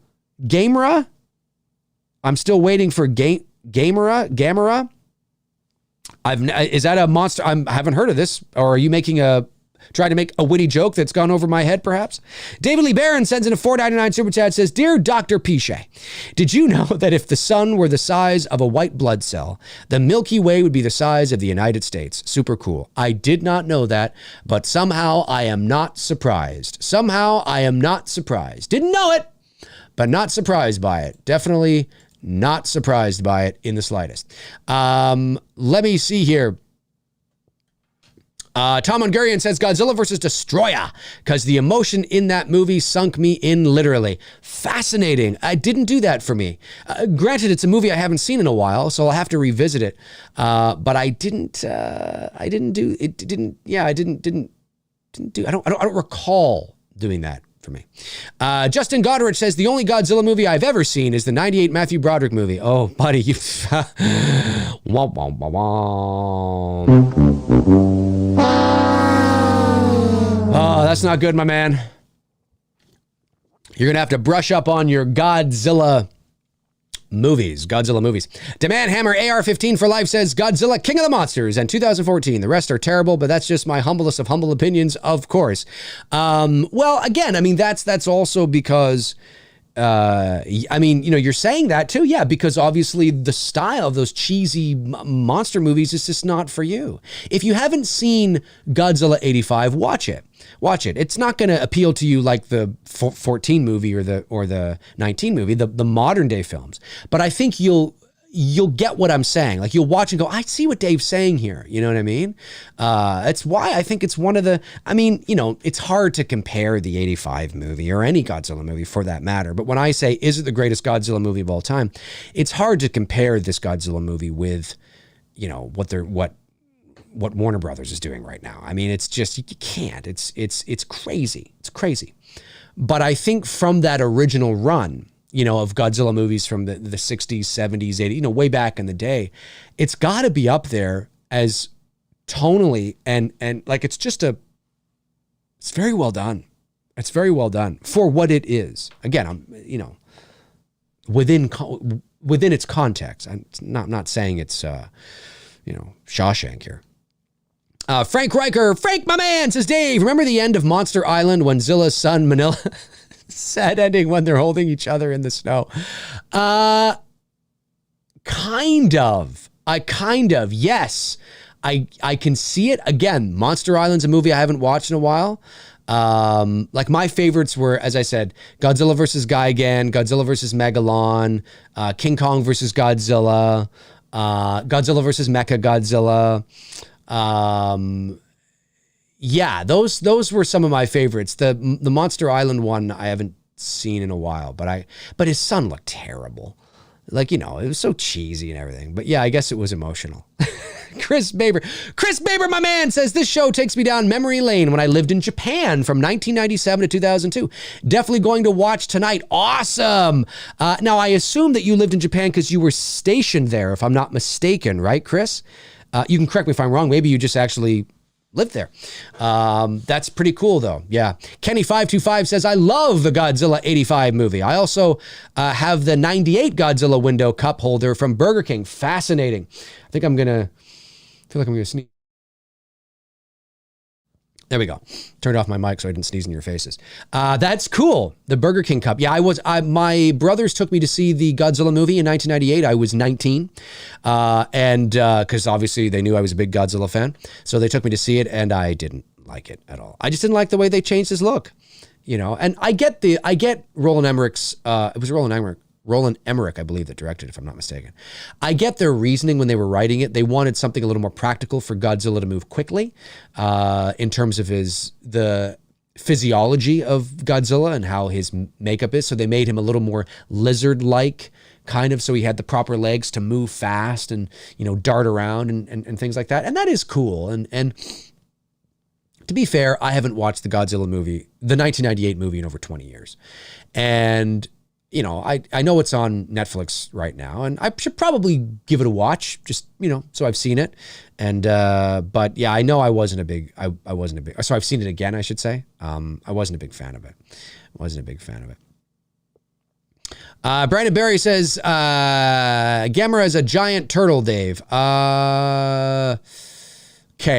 I'm still waiting for Gamera? Is that a monster? I haven't heard of this. Or are you trying to make a witty joke that's gone over my head, perhaps?" David Lee Barron sends in a $4.99 super chat, says, "Dear Dr. Pichet, did you know that if the sun were the size of a white blood cell, the Milky Way would be the size of the United States? Super cool. I did not know that, but somehow I am not surprised. Didn't know it, but not surprised by it. Definitely not surprised by it in the slightest." Let me see here. Tom Hungarian says, "Godzilla versus Destroyer, because the emotion in that movie sunk me in literally." Fascinating. I didn't do that for me. Granted, it's a movie I haven't seen in a while, so I'll have to revisit it. But I didn't do. I don't recall doing that for me. Justin Goddard says, "The only Godzilla movie I've ever seen is the 98 Matthew Broderick movie." Oh, buddy, you. Wah, wah, wah, wah. Oh, that's not good, my man. You're going to have to brush up on your Godzilla movies. Demand Hammer AR-15 for life says Godzilla King of the Monsters and 2014. The rest are terrible, but that's just my humblest of humble opinions, of course. Well, again, I mean, that's also because I mean, you know, you're saying that too. Yeah, because obviously the style of those cheesy monster movies is just not for you. If you haven't seen Godzilla 85, watch it. It's not going to appeal to you like the 14 movie or the 19 movie, the modern day films. But I think you'll get what I'm saying. Like, you'll watch and go, I see what Dave's saying here. You know what I mean? That's why I think it's one of the, I mean, you know, it's hard to compare the 85 movie or any Godzilla movie for that matter. But when I say, is it the greatest Godzilla movie of all time? It's hard to compare this Godzilla movie with, you know, what Warner Brothers is doing right now. I mean, it's just, you can't, it's crazy. It's crazy. But I think from that original run, you know, of Godzilla movies from the 60s, 70s, 80s, you know, way back in the day, it's got to be up there as tonally and like, it's very well done. It's very well done for what it is. Again, I'm, you know, within its context. I'm not saying it's, you know, Shawshank here. Frank Riker, Frank, my man, says, Dave, remember the end of Monster Island when Zilla's son Manila... Sad ending when they're holding each other in the snow. Kind of. Yes. I can see it. Again, Monster Island's a movie I haven't watched in a while. Like, my favorites were, as I said, Godzilla versus Gigan, Godzilla versus Megalon, King Kong versus Godzilla, Godzilla versus Mecha Godzilla. Yeah, those were some of my favorites. The Monster Island one I haven't seen in a while, but his son looked terrible. Like, you know, it was so cheesy and everything. But yeah, I guess it was emotional. Chris Baber, my man, says, this show takes me down memory lane when I lived in Japan from 1997 to 2002. Definitely going to watch tonight. Awesome. Now, I assume that you lived in Japan because you were stationed there, if I'm not mistaken, right, Chris? You can correct me if I'm wrong. Maybe you just actually lived there. That's pretty cool though. Yeah. Kenny525 says, I love the Godzilla 85 movie. I also have the 98 Godzilla window cup holder from Burger King. Fascinating. I feel like I'm going to sneeze. There we go. Turned off my mic so I didn't sneeze in your faces. That's cool. The Burger King cup. Yeah, my brothers took me to see the Godzilla movie in 1998. I was 19. And because obviously they knew I was a big Godzilla fan. So they took me to see it and I didn't like it at all. I just didn't like the way they changed his look, you know, and I get Roland Emmerich's, it was Roland Emmerich, I believe, that directed, if I'm not mistaken. I get their reasoning when they were writing it. They wanted something a little more practical for Godzilla to move quickly in terms of the physiology of Godzilla and how his makeup is. So they made him a little more lizard-like, kind of, so he had the proper legs to move fast and, you know, dart around and things like that. And that is cool. And to be fair, I haven't watched the Godzilla movie, the 1998 movie, in over 20 years. And you know, I know it's on Netflix right now, and I should probably give it a watch, just, you know, so I've seen it. And, but yeah, I know I wasn't a big, so I've seen it again, I should say. I wasn't a big fan of it. Brandon Barry says, Gamera is a giant turtle, Dave. Okay,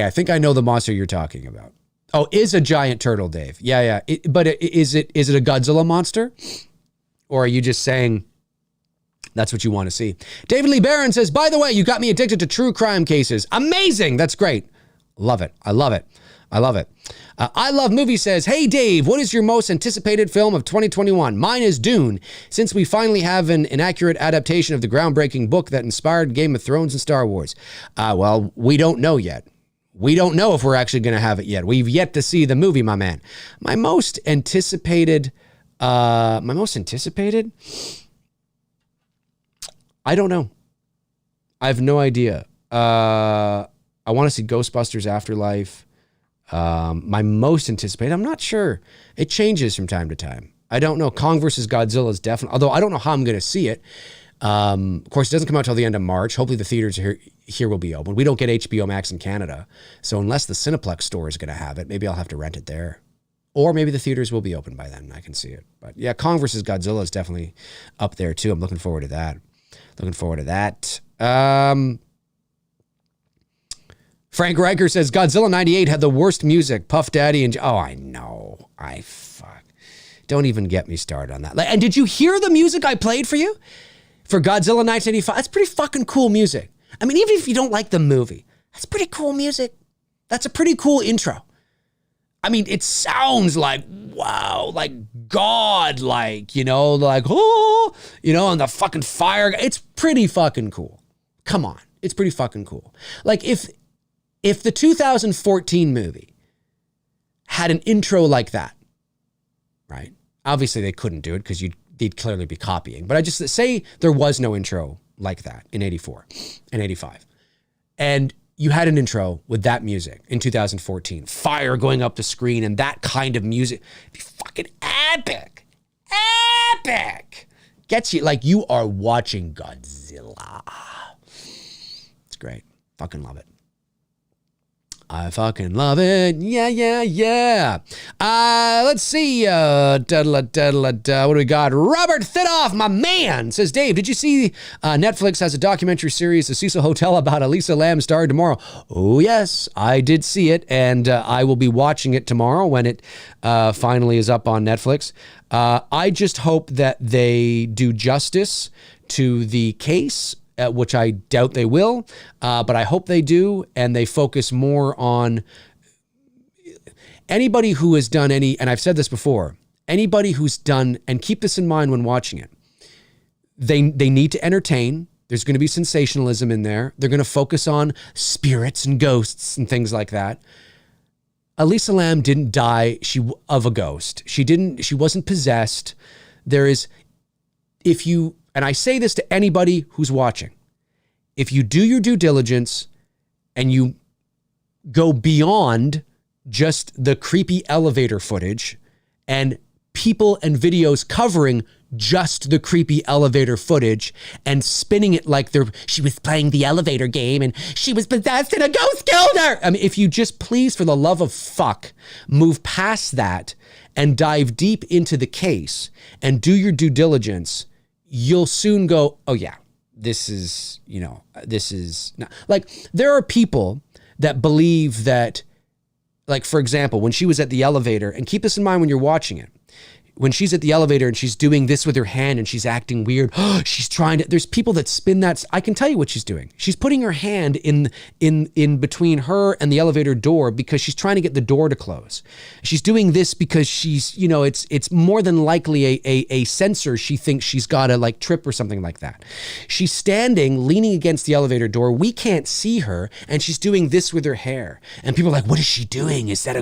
I think I know the monster you're talking about. Oh, is a giant turtle, Dave. Yeah. But is it a Godzilla monster? Or are you just saying that's what you want to see? David Lee Barron says, by the way, you got me addicted to true crime cases. Amazing. That's great. Love it. I love it. I Love Movie says, hey, Dave, what is your most anticipated film of 2021? Mine is Dune, since we finally have an inaccurate adaptation of the groundbreaking book that inspired Game of Thrones and Star Wars. Well, we don't know yet. We don't know if we're actually going to have it yet. We've yet to see the movie, my man. My most anticipated... I don't know. I have no idea. I want to see Ghostbusters Afterlife. My most anticipated, I'm not sure. It changes from time to time. I don't know. Kong versus Godzilla is definitely, although I don't know how I'm going to see it. Of course, it doesn't come out till the end of March. Hopefully the theaters here will be open. We don't get HBO Max in Canada. So unless the Cineplex store is going to have it, maybe I'll have to rent it there. Or maybe the theaters will be open by then. I can see it. But yeah, Kong versus Godzilla is definitely up there too. I'm looking forward to that. Frank Riker says Godzilla 98 had the worst music. Puff Daddy and... Oh, I know. Don't even get me started on that. And did you hear the music I played for you? For Godzilla 1985? That's pretty fucking cool music. I mean, even if you don't like the movie, that's pretty cool music. That's a pretty cool intro. I mean, it sounds like, wow, like God, like, you know, like, oh, you know, and the fucking fire. It's pretty fucking cool. Come on. It's pretty fucking cool. Like if the 2014 movie had an intro like that, right? Obviously they couldn't do it because they'd clearly be copying. But I just say there was no intro like that in 84 and 85. And you had an intro with that music in 2014, fire going up the screen and that kind of music. It'd be fucking epic. Epic. Gets you like you are watching Godzilla. It's great. Fucking love it. I fucking love it. Yeah. Let's see. What do we got? Robert Thitoff, my man, says, Dave, did you see Netflix has a documentary series, The Cecil Hotel, about Elisa Lam starring tomorrow? Oh, yes, I did see it, and I will be watching it tomorrow when it finally is up on Netflix. I just hope that they do justice to the case, which I doubt they will, but I hope they do, and they focus more on anybody who has done any, and I've said this before, anybody who's done, and keep this in mind when watching it, they need to entertain. There's going to be sensationalism in there. They're going to focus on spirits and ghosts and things like that. Elisa Lam didn't die of a ghost. She wasn't possessed. And I say this to anybody who's watching. If you do your due diligence and you go beyond just the creepy elevator footage and people and videos covering just the creepy elevator footage and spinning it like she was playing the elevator game and she was possessed and a ghost killed her. I mean, if you just please, for the love of fuck, move past that and dive deep into the case and do your due diligence, you'll soon go, oh yeah, this is not, like, there are people that believe that, like, for example, when she was at the elevator, and keep this in mind when you're watching it, when she's at the elevator and she's doing this with her hand and she's acting weird, there's people that spin that. I can tell you what she's doing. She's putting her hand in between her and the elevator door because she's trying to get the door to close. She's doing this because she's, it's more than likely a sensor. She thinks she's got to like trip or something like that. She's standing, leaning against the elevator door. We can't see her. And she's doing this with her hair. And people are like, what is she doing? Is that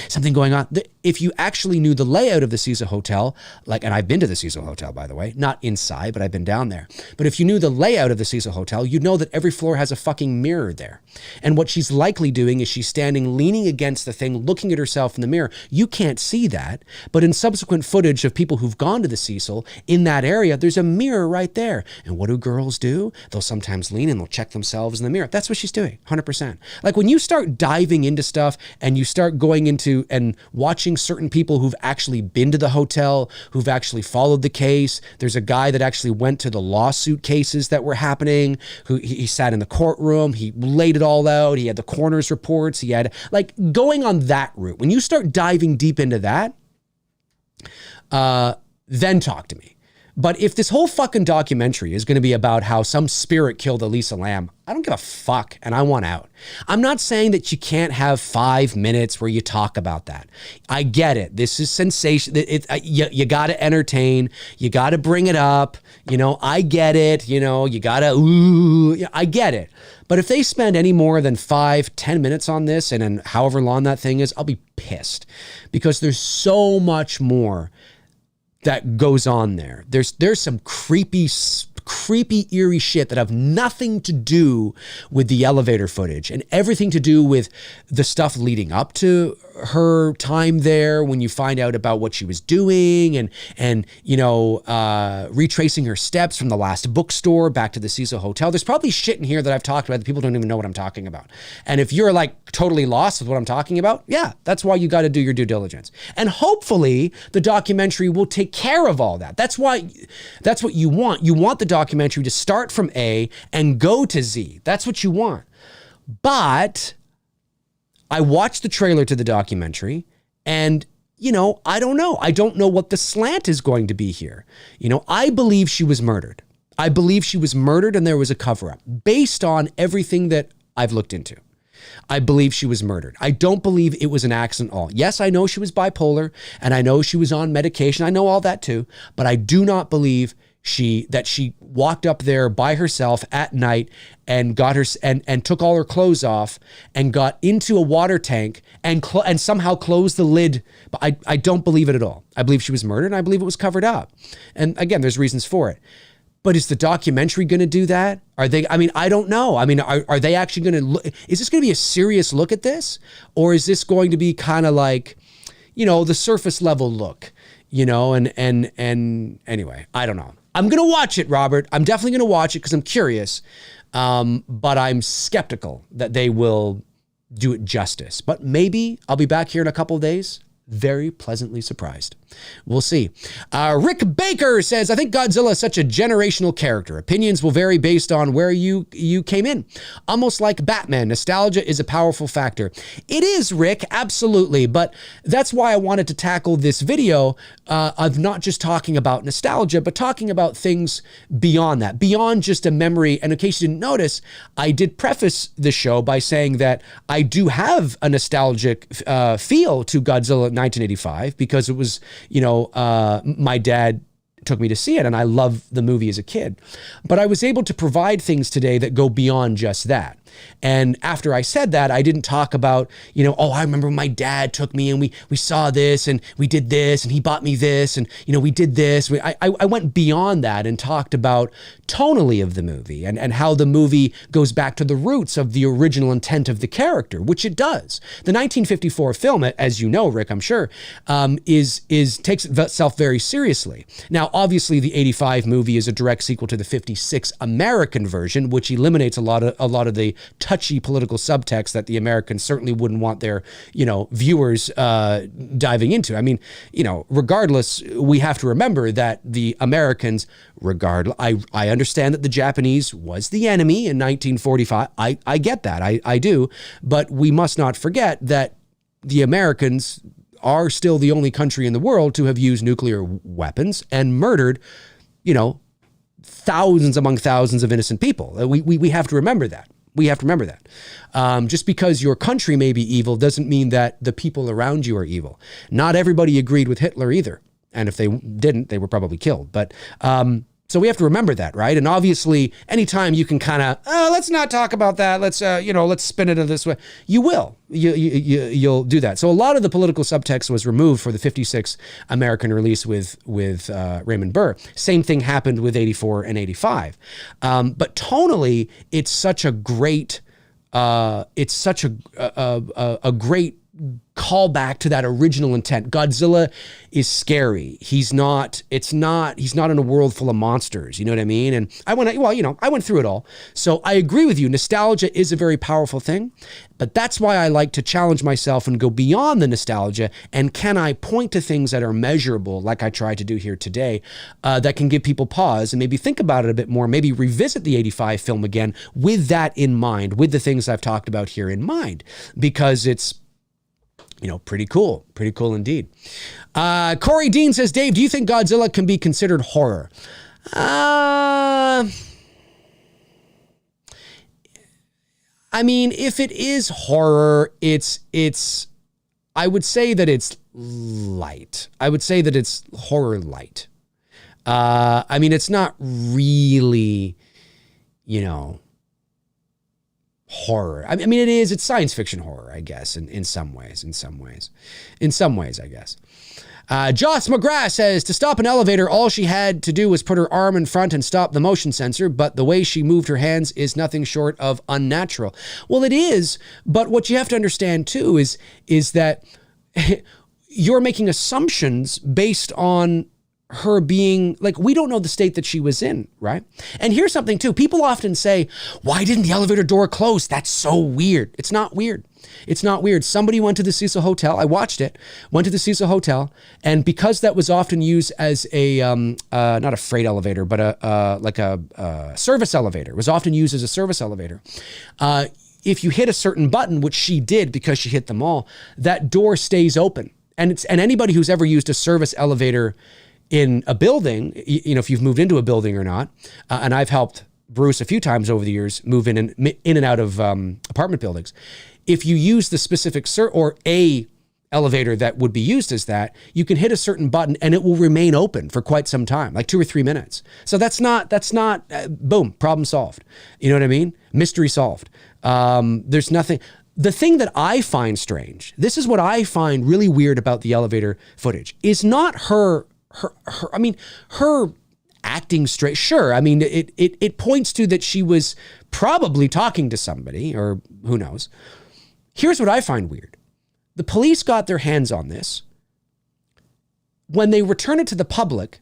something going on? If you actually knew the layout of the Cecil Hotel, and I've been to the Cecil Hotel, by the way, not inside, but I've been down there. But if you knew the layout of the Cecil Hotel, you'd know that every floor has a fucking mirror there. And what she's likely doing is she's standing, leaning against the thing, looking at herself in the mirror. You can't see that, but in subsequent footage of people who've gone to the Cecil in that area, there's a mirror right there. And what do girls do? They'll sometimes lean and they'll check themselves in the mirror. That's what she's doing, 100%. Like when you start diving into stuff and you start going into and watching certain people who've actually been to the hotel, who've actually followed the case. There's a guy that actually went to the lawsuit cases that were happening, who he sat in the courtroom, he laid it all out, he had the coroner's reports, he had, like, going on that route. When you start diving deep into that, then talk to me. But if this whole fucking documentary is going to be about how some spirit killed Elisa Lam, I don't give a fuck, and I want out. I'm not saying that you can't have 5 minutes where you talk about that. I get it. This is sensation. You got to entertain. You got to bring it up. I get it. You got to, I get it. But if they spend any more than 5-10 minutes on this, and then however long that thing is, I'll be pissed, because there's so much more that goes on there. There's some creepy, eerie shit that have nothing to do with the elevator footage and everything to do with the stuff leading up to her time there, when you find out about what she was doing and retracing her steps from the last bookstore back to the Cecil Hotel. There's probably shit in here that I've talked about that people don't even know what I'm talking about. And if you're like totally lost with what I'm talking about, yeah, that's why you got to do your due diligence. And hopefully the documentary will take care of all that. That's what you want. You want the documentary to start from A and go to Z. That's what you want. But I watched the trailer to the documentary and, I don't know. I don't know what the slant is going to be here. I believe she was murdered. I believe she was murdered and there was a cover-up based on everything that I've looked into. I believe she was murdered. I don't believe it was an accident at all. Yes, I know she was bipolar and I know she was on medication. I know all that too, but I do not believe that she walked up there by herself at night and got her and took all her clothes off and got into a water tank and somehow closed the lid. But I don't believe it at all. I believe she was murdered and I believe it was covered up. And again, there's reasons for it. But is the documentary going to do that? I don't know. Are they actually going to look? Is this going to be a serious look at this? Or is this going to be kind of like, the surface level look, and anyway, I don't know. I'm going to watch it, Robert. I'm definitely going to watch it because I'm curious. But I'm skeptical that they will do it justice. But maybe I'll be back here in a couple of days, very pleasantly surprised. We'll see. Rick Baker says, I think Godzilla is such a generational character. Opinions will vary based on where you came in. Almost like Batman, nostalgia is a powerful factor. It is, Rick, absolutely. But that's why I wanted to tackle this video of not just talking about nostalgia, but talking about things beyond that, beyond just a memory. And in case you didn't notice, I did preface the show by saying that I do have a nostalgic feel to Godzilla 1985 because it was, my dad took me to see it and I loved the movie as a kid. But I was able to provide things today that go beyond just that. And after I said that, I didn't talk about, I remember my dad took me and we saw this and we did this and he bought me this and, we did this. I went beyond that and talked about tonally of the movie and how the movie goes back to the roots of the original intent of the character, which it does. The 1954 film, as you know, Rick, I'm sure, takes itself very seriously. Now, obviously, the 85 movie is a direct sequel to the 56 American version, which eliminates a lot of the touchy political subtext that the Americans certainly wouldn't want their, viewers diving into. Regardless, we have to remember that the Americans, I understand that the Japanese was the enemy in 1945. I get that. I do. But we must not forget that the Americans are still the only country in the world to have used nuclear weapons and murdered, thousands among thousands of innocent people. We have to remember that. We have to remember that. Just because your country may be evil doesn't mean that the people around you are evil. Not everybody agreed with Hitler either. And if they didn't, they were probably killed. But so we have to remember that, right? And obviously, anytime you can kind of, let's not talk about that. Let's, let's spin it in this way. You will. You'll do that. So a lot of the political subtext was removed for the 56 American release with Raymond Burr. Same thing happened with 84 and 85. But tonally, it's such a great, a great callback to that original intent. Godzilla is scary. He's not in a world full of monsters. You know what I mean? And I went through it all. So I agree with you. Nostalgia is a very powerful thing, but that's why I like to challenge myself and go beyond the nostalgia. And can I point to things that are measurable, like I tried to do here today, that can give people pause and maybe think about it a bit more, maybe revisit the 85 film again with that in mind, with the things I've talked about here in mind, because it's, pretty cool indeed. Corey Dean says, Dave, do you think Godzilla can be considered horror? If it is horror, it's, I would say that it's light. I would say that it's horror light. It's not really, horror. It is. It's science fiction horror, I guess, in some ways, I guess. Joss McGrath says, to stop an elevator, all she had to do was put her arm in front and stop the motion sensor, but the way she moved her hands is nothing short of unnatural. Well, it is, but what you have to understand too is that you're making assumptions based on her being like, we don't know the state that she was in, right? And here's something too. People often say, why didn't the elevator door close? That's so weird. It's not weird. It's not weird. Somebody went to the Cecil Hotel. I watched it, went to the Cecil Hotel. And because that was often used as a, not a freight elevator, but a service elevator, it was often used as a service elevator. If you hit a certain button, which she did because she hit them all, that door stays open. And anybody who's ever used a service elevator in a building, if you've moved into a building or not, and I've helped Bruce a few times over the years move in and out of apartment buildings. If you use the specific or a elevator that would be used as that, you can hit a certain button and it will remain open for quite some time, like 2 or 3 minutes. So that's not boom, problem solved. You know what I mean? Mystery solved. There's nothing. The thing that I find strange, this is what I find really weird about the elevator footage, is not her acting straight. Sure. I mean, it points to that she was probably talking to somebody, or who knows. Here's what I find weird. The police got their hands on this. When they return it to the public,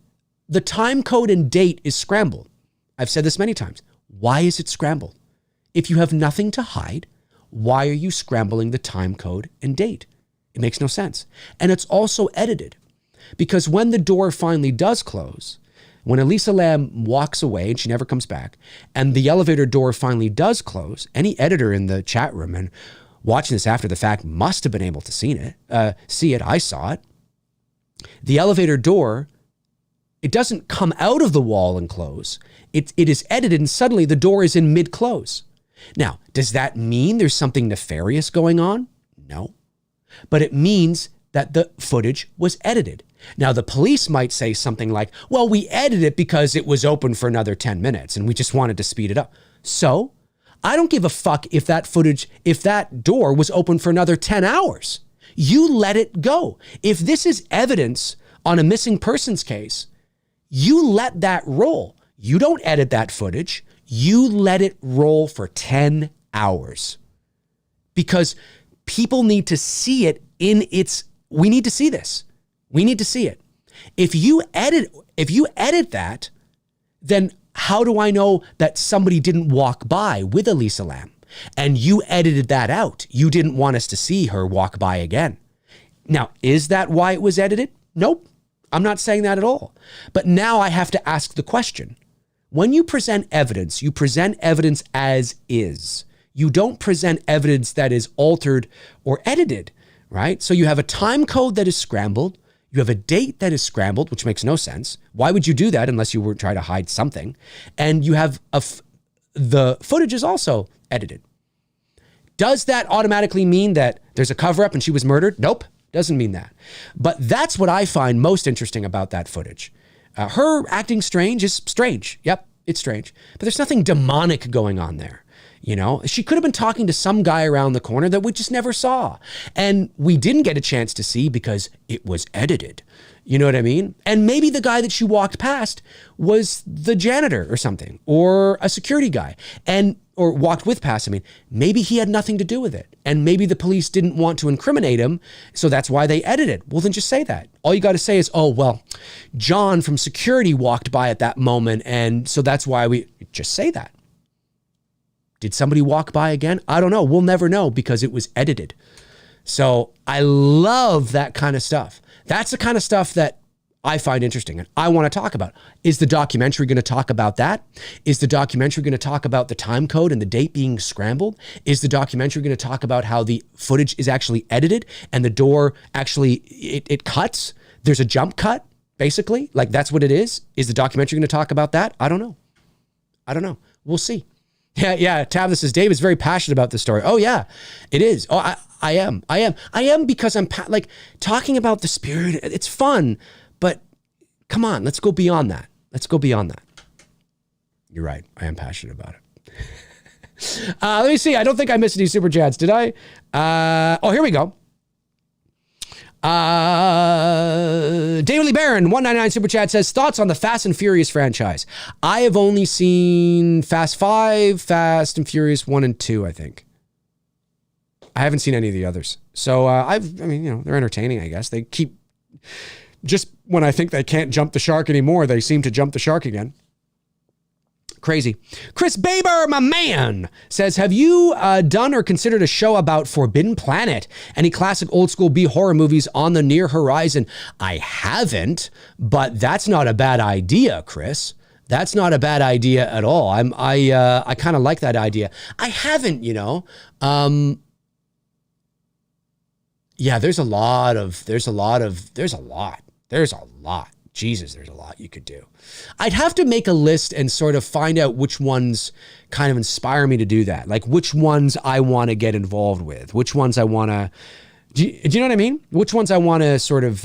the time code and date is scrambled. I've said this many times. Why is it scrambled? If you have nothing to hide, why are you scrambling the time code and date? It makes no sense. And it's also edited. Because when the door finally does close, when Elisa Lam walks away and she never comes back, and the elevator door finally does close, any editor in the chat room and watching this after the fact must have been able to see it. I saw it. The elevator door, it doesn't come out of the wall and close. It is edited, and suddenly the door is in mid-close. Now, does that mean there's something nefarious going on? No. But it means that the footage was edited. Now, the police might say something like, well, we edited it because it was open for another 10 minutes and we just wanted to speed it up. So I don't give a fuck if that door was open for another 10 hours. You let it go. If this is evidence on a missing persons case, you let that roll. You don't edit that footage. You let it roll for 10 hours because people need to see it we need to see this. We need to see it. If you edit that, then how do I know that somebody didn't walk by with Elisa Lam and you edited that out? You didn't want us to see her walk by again. Now, is that why it was edited? Nope. I'm not saying that at all. But now I have to ask the question. When you present evidence as is. You don't present evidence that is altered or edited, right? So you have a time code that is scrambled. You have a date that is scrambled, which makes no sense. Why would you do that unless you were trying to hide something? And you have the footage is also edited. Does that automatically mean that there's a cover-up and she was murdered? Nope, doesn't mean that. But that's what I find most interesting about that footage. Her acting strange is strange. Yep, it's strange. But there's nothing demonic going on there. You know, she could have been talking to some guy around the corner that we just never saw. And we didn't get a chance to see because it was edited. You know what I mean? And maybe the guy that she walked past was the janitor or something, or a security guy, or walked with past. I mean, maybe he had nothing to do with it. And maybe the police didn't want to incriminate him. So that's why they edited. Well, then just say that. All you got to say is, oh, well, John from security walked by at that moment. And so that's why just say that. Did somebody walk by again? I don't know. We'll never know because it was edited. So I love that kind of stuff. That's the kind of stuff that I find interesting and I want to talk about. Is the documentary going to talk about that? Is the documentary going to talk about the time code and the date being scrambled? Is the documentary going to talk about how the footage is actually edited and the door actually, it cuts? There's a jump cut, basically. Like that's what it is. Is the documentary going to talk about that? I don't know. We'll see. Yeah. Tabitha says, Dave is very passionate about this story. Oh yeah, it is. Oh, I am because I'm like talking about the spirit. It's fun, but come on, let's go beyond that. You're right. I am passionate about it. Let me see. I don't think I missed any super chats. Did I? Here we go. Daily Baron 199 super chat says, thoughts on the Fast and Furious franchise. I have only seen Fast 5, Fast and Furious 1 and 2, I think. I haven't seen any of the others. So I mean, they're entertaining, I guess. They keep, just when I think they can't jump the shark anymore, they seem to jump the shark again. Crazy. Chris Baber, my man, says, have you done or considered a show about Forbidden Planet? Any classic old school B horror movies on the near horizon? I haven't, but that's not a bad idea, Chris. That's not a bad idea at all. I kind of like that idea. I haven't, yeah, there's a lot. Jesus, there's a lot you could do. I'd have to make a list and sort of find out which ones kind of inspire me to do that. Like which ones I want to get involved with, which ones I want to, do you know what I mean? Which ones I want to sort of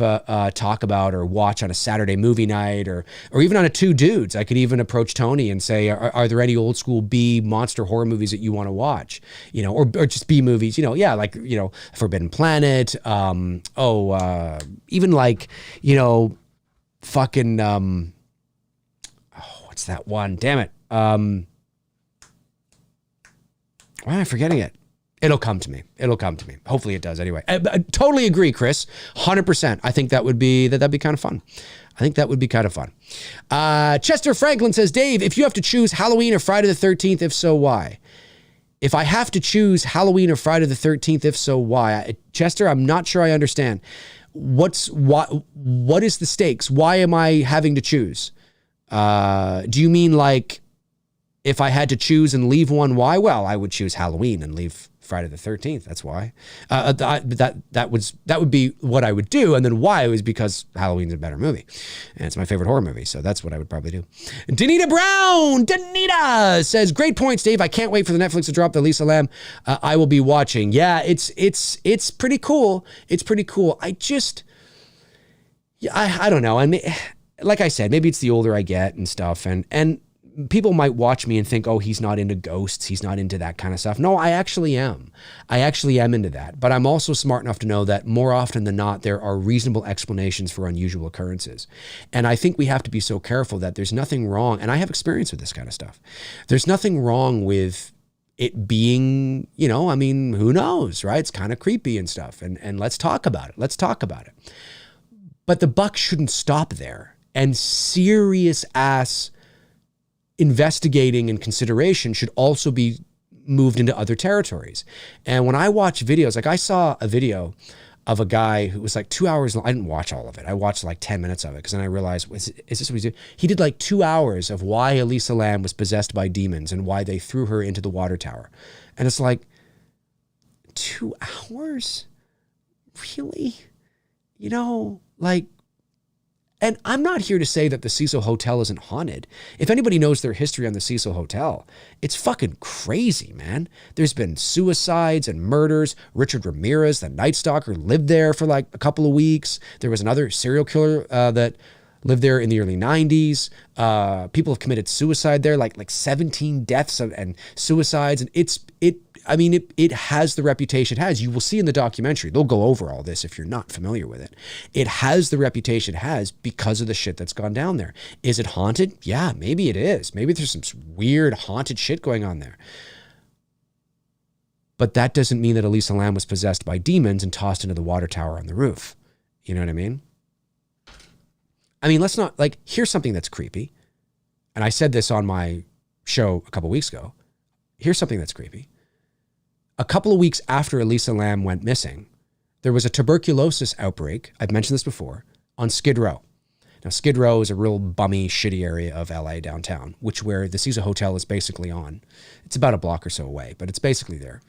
talk about or watch on a Saturday movie night or even on a Two Dudes. I could even approach Tony and say, are there any old school B monster horror movies that you want to watch? Or just B movies, Forbidden Planet. Even like, fucking, what's that one? Damn it. Why am I forgetting it? It'll come to me. Hopefully it does anyway. I totally agree, Chris. 100%. I think that'd be kind of fun. Chester Franklin says, Dave, if you have to choose Halloween or Friday the 13th, if so, why? If I have to choose Halloween or Friday the 13th, if so, why? Chester, I'm not sure I understand. What is the stakes? Why am I having to choose? Do you mean like if I had to choose and leave one, why? Well, I would choose Halloween and leave Friday the 13th. That's why. That would be what I would do. And then why was because Halloween's a better movie. And it's my favorite horror movie. So that's what I would probably do. Danita Brown, Danita says, great points, Dave. I can't wait for the Netflix to drop the Elisa Lam. I will be watching. Yeah, it's pretty cool. It's pretty cool. I don't know. I mean, like I said, maybe it's the older I get and stuff. And people might watch me and think, oh, he's not into ghosts. He's not into that kind of stuff. No, I actually am. I actually am into that. But I'm also smart enough to know that more often than not, there are reasonable explanations for unusual occurrences. And I think we have to be so careful that there's nothing wrong. And I have experience with this kind of stuff. There's nothing wrong with it being, who knows, right? It's kind of creepy and stuff. And let's talk about it. But the buck shouldn't stop there. And serious ass investigating and consideration should also be moved into other territories. And when I watch videos, like I saw a video of a guy who was like 2 hours long. I didn't watch all of it. I watched like 10 minutes of it because then I realized, is this what he's doing? He did like 2 hours of why Elisa Lam was possessed by demons and why they threw her into the water tower. And it's like, 2 hours? Really? And I'm not here to say that the Cecil Hotel isn't haunted. If anybody knows their history on the Cecil Hotel, it's fucking crazy, man. There's been suicides and murders. Richard Ramirez, the Night Stalker, lived there for like a couple of weeks. There was another serial killer that lived there in the early 90s. People have committed suicide there, like 17 deaths and suicides. And it has the reputation it has. You will see in the documentary, they'll go over all this if you're not familiar with it. It has the reputation it has because of the shit that's gone down there. Is it haunted? Yeah, maybe it is. Maybe there's some weird haunted shit going on there. But that doesn't mean that Elisa Lam was possessed by demons and tossed into the water tower on the roof. You know what I mean? Let's not, here's something that's creepy. And I said this on my show a couple weeks ago. Here's something that's creepy. A couple of weeks after Elisa Lam went missing, there was a tuberculosis outbreak, I've mentioned this before, on Skid Row. Now, Skid Row is a real bummy, shitty area of LA downtown, where the Cecil Hotel is basically on. It's about a block or so away, but it's basically there.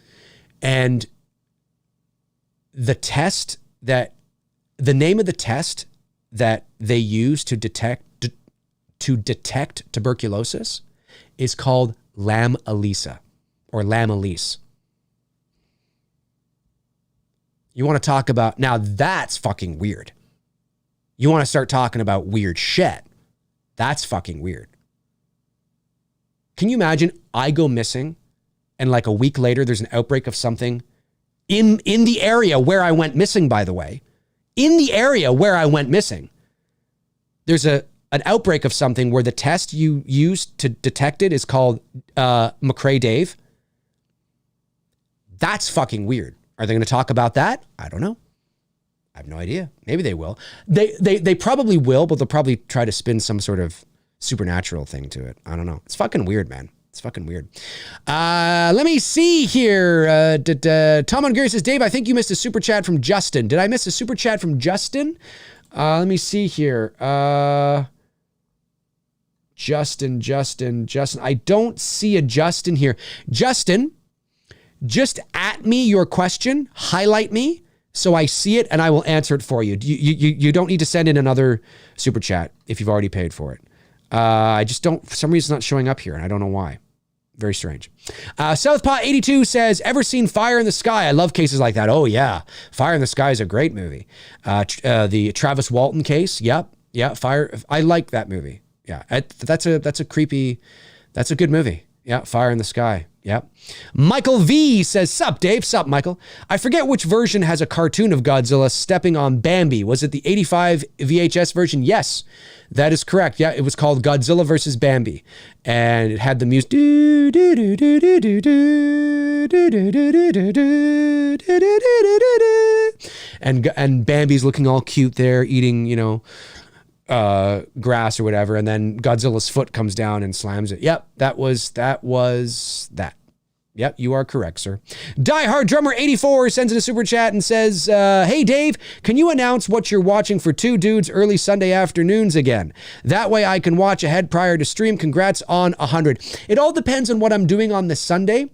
And the name of the test that they use to detect tuberculosis is called Lam Elisa or Lam Elise. You want to talk about, now that's fucking weird. You want to start talking about weird shit. That's fucking weird. Can you imagine I go missing and like a week later there's an outbreak of something in the area where I went missing, by the way. In the area where I went missing, there's an outbreak of something where the test you use to detect it is called MCRAE Dave. That's fucking weird. Are they going to talk about that? I don't know. I have no idea. Maybe they will. They probably will, but they'll probably try to spin some sort of supernatural thing to it. I don't know. It's fucking weird, man. It's fucking weird. Let me see here. Tom on Gary says, Dave, I think you missed a super chat from Justin. Did I miss a super chat from Justin? Let me see here. Justin. I don't see a Justin here. Justin, just at me your question, highlight me so I see it and I will answer it for you. You don't need to send in another super chat if you've already paid for it. I just don't, for some reason it's not showing up here and I don't know why. Very strange. Southpaw82 says, ever seen Fire in the Sky? I love cases like that. Oh yeah. Fire in the Sky is a great movie. The Travis Walton case. Yep. Yeah. Fire. I like that movie. Yeah. That's a good movie. Yeah. Fire in the Sky. Yep. Michael V says, sup, Dave? Sup, Michael? I forget which version has a cartoon of Godzilla stepping on Bambi. Was it the 85 VHS version? Yes, that is correct. Yeah, it was called Godzilla versus Bambi. And it had the music. And Bambi's looking all cute there, eating, grass or whatever, and then Godzilla's foot comes down and slams it. Yep, that was that. Yep, you are correct, sir. Die Hard Drummer 84 sends in a super chat and says, hey Dave, can you announce what you're watching for Two Dudes early Sunday afternoons again? That way I can watch ahead prior to stream. Congrats on 100. It all depends on what I'm doing on this Sunday.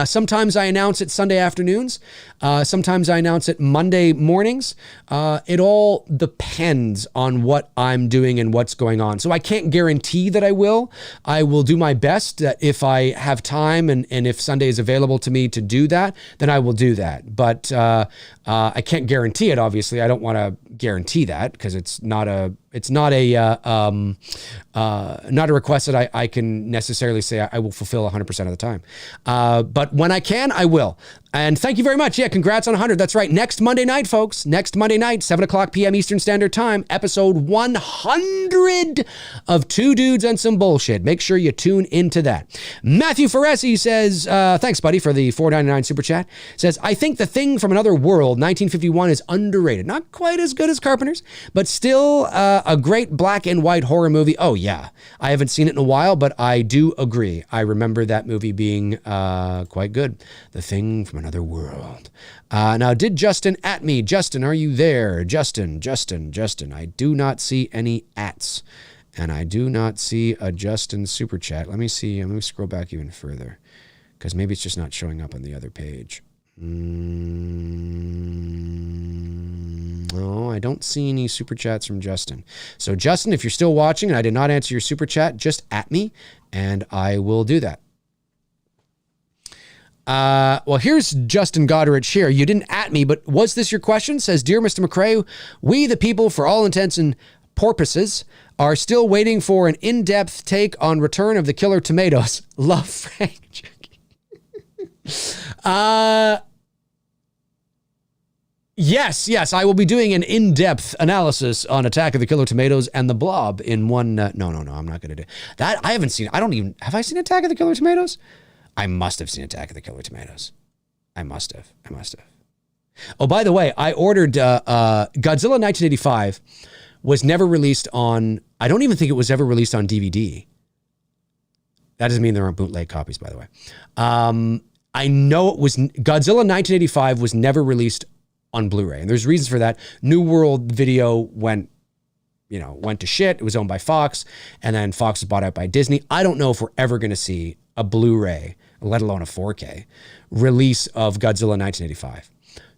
Sometimes I announce it Sunday afternoons. Sometimes I announce it Monday mornings. It all depends on what I'm doing and what's going on. So I can't guarantee that I will. I will do my best if I have time and if Sunday is available to me to do that, then I will do that. But I can't guarantee it, obviously. I don't want to guarantee that because it's not a request that I can necessarily say I will fulfill 100% of the time. But when I can, I will. And thank you very much. Yeah, congrats on 100. That's right. Next Monday night, folks. Next Monday night, 7 o'clock p.m. Eastern Standard Time, episode 100 of Two Dudes and Some Bullshit. Make sure you tune into that. Matthew Ferresi says, thanks, buddy, for the $4.99 super chat. Says, I think The Thing from Another World, 1951, is underrated. Not quite as good as Carpenter's, but still a great black and white horror movie. Oh, yeah. I haven't seen it in a while, but I do agree. I remember that movie being quite good. The Thing from Another World. Now, did Justin at me? Justin, are you there? Justin. I do not see any ats. And I do not see a Justin super chat. Let me see. Let me scroll back even further. Because maybe it's just not showing up on the other page. No, I don't see any super chats from Justin. So Justin, if you're still watching and I did not answer your super chat, just at me and I will do that. Well, here's Justin Goderich here. You didn't at me, but was this your question? Says, Dear Mr. McCrae, we the people, for all intents and purposes, are still waiting for an in-depth take on Return of the Killer Tomatoes. Love, Frank. Yes, I will be doing an in-depth analysis on Attack of the Killer Tomatoes and The Blob in one. No, I'm not going to do that. I haven't seen. Have I seen Attack of the Killer Tomatoes? I must have seen Attack of the Killer Tomatoes. I must have. Oh, by the way, I ordered Godzilla 1985 was never released on. I don't even think it was ever released on DVD. That doesn't mean there aren't bootleg copies, by the way. I know it was Godzilla 1985 was never released on Blu-ray. And there's reasons for that. New World Video went to shit. It was owned by Fox, and then Fox was bought out by Disney. I don't know if we're ever going to see a Blu-ray, let alone a 4K, release of Godzilla 1985.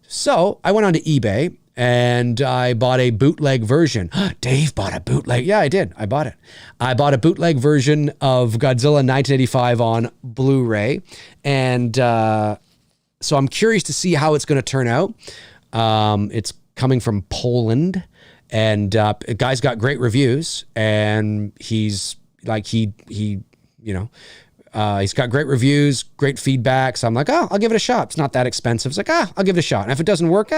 So I went onto eBay and I bought a bootleg version. Dave bought a bootleg. Yeah, I did. I bought it. I bought a bootleg version of Godzilla 1985 on Blu-ray. And so I'm curious to see how it's going to turn out. It's coming from Poland, and the guy's got great reviews, and he's like, he's got great reviews, great feedback. So I'm like, I'll give it a shot. It's not that expensive. It's like, I'll give it a shot. And if it doesn't work,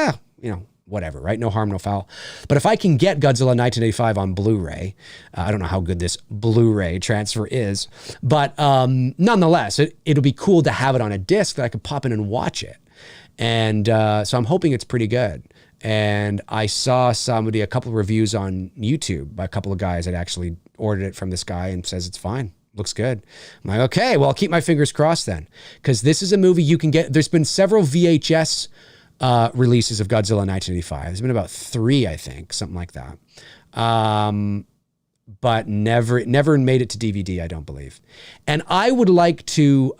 whatever, right? No harm, no foul. But if I can get Godzilla 1985 on Blu-ray, I don't know how good this Blu-ray transfer is, but nonetheless, it'll be cool to have it on a disc that I could pop in and watch it. And so I'm hoping it's pretty good. And I saw a couple of reviews on YouTube by a couple of guys that actually ordered it from this guy and says it's fine. Looks good. I'm like, okay, well, I'll keep my fingers crossed then. Because this is a movie you can get. There's been several VHS releases of Godzilla in 1985. There's been about 3, I think, something like that. But never made it to DVD, I don't believe. And I would like to...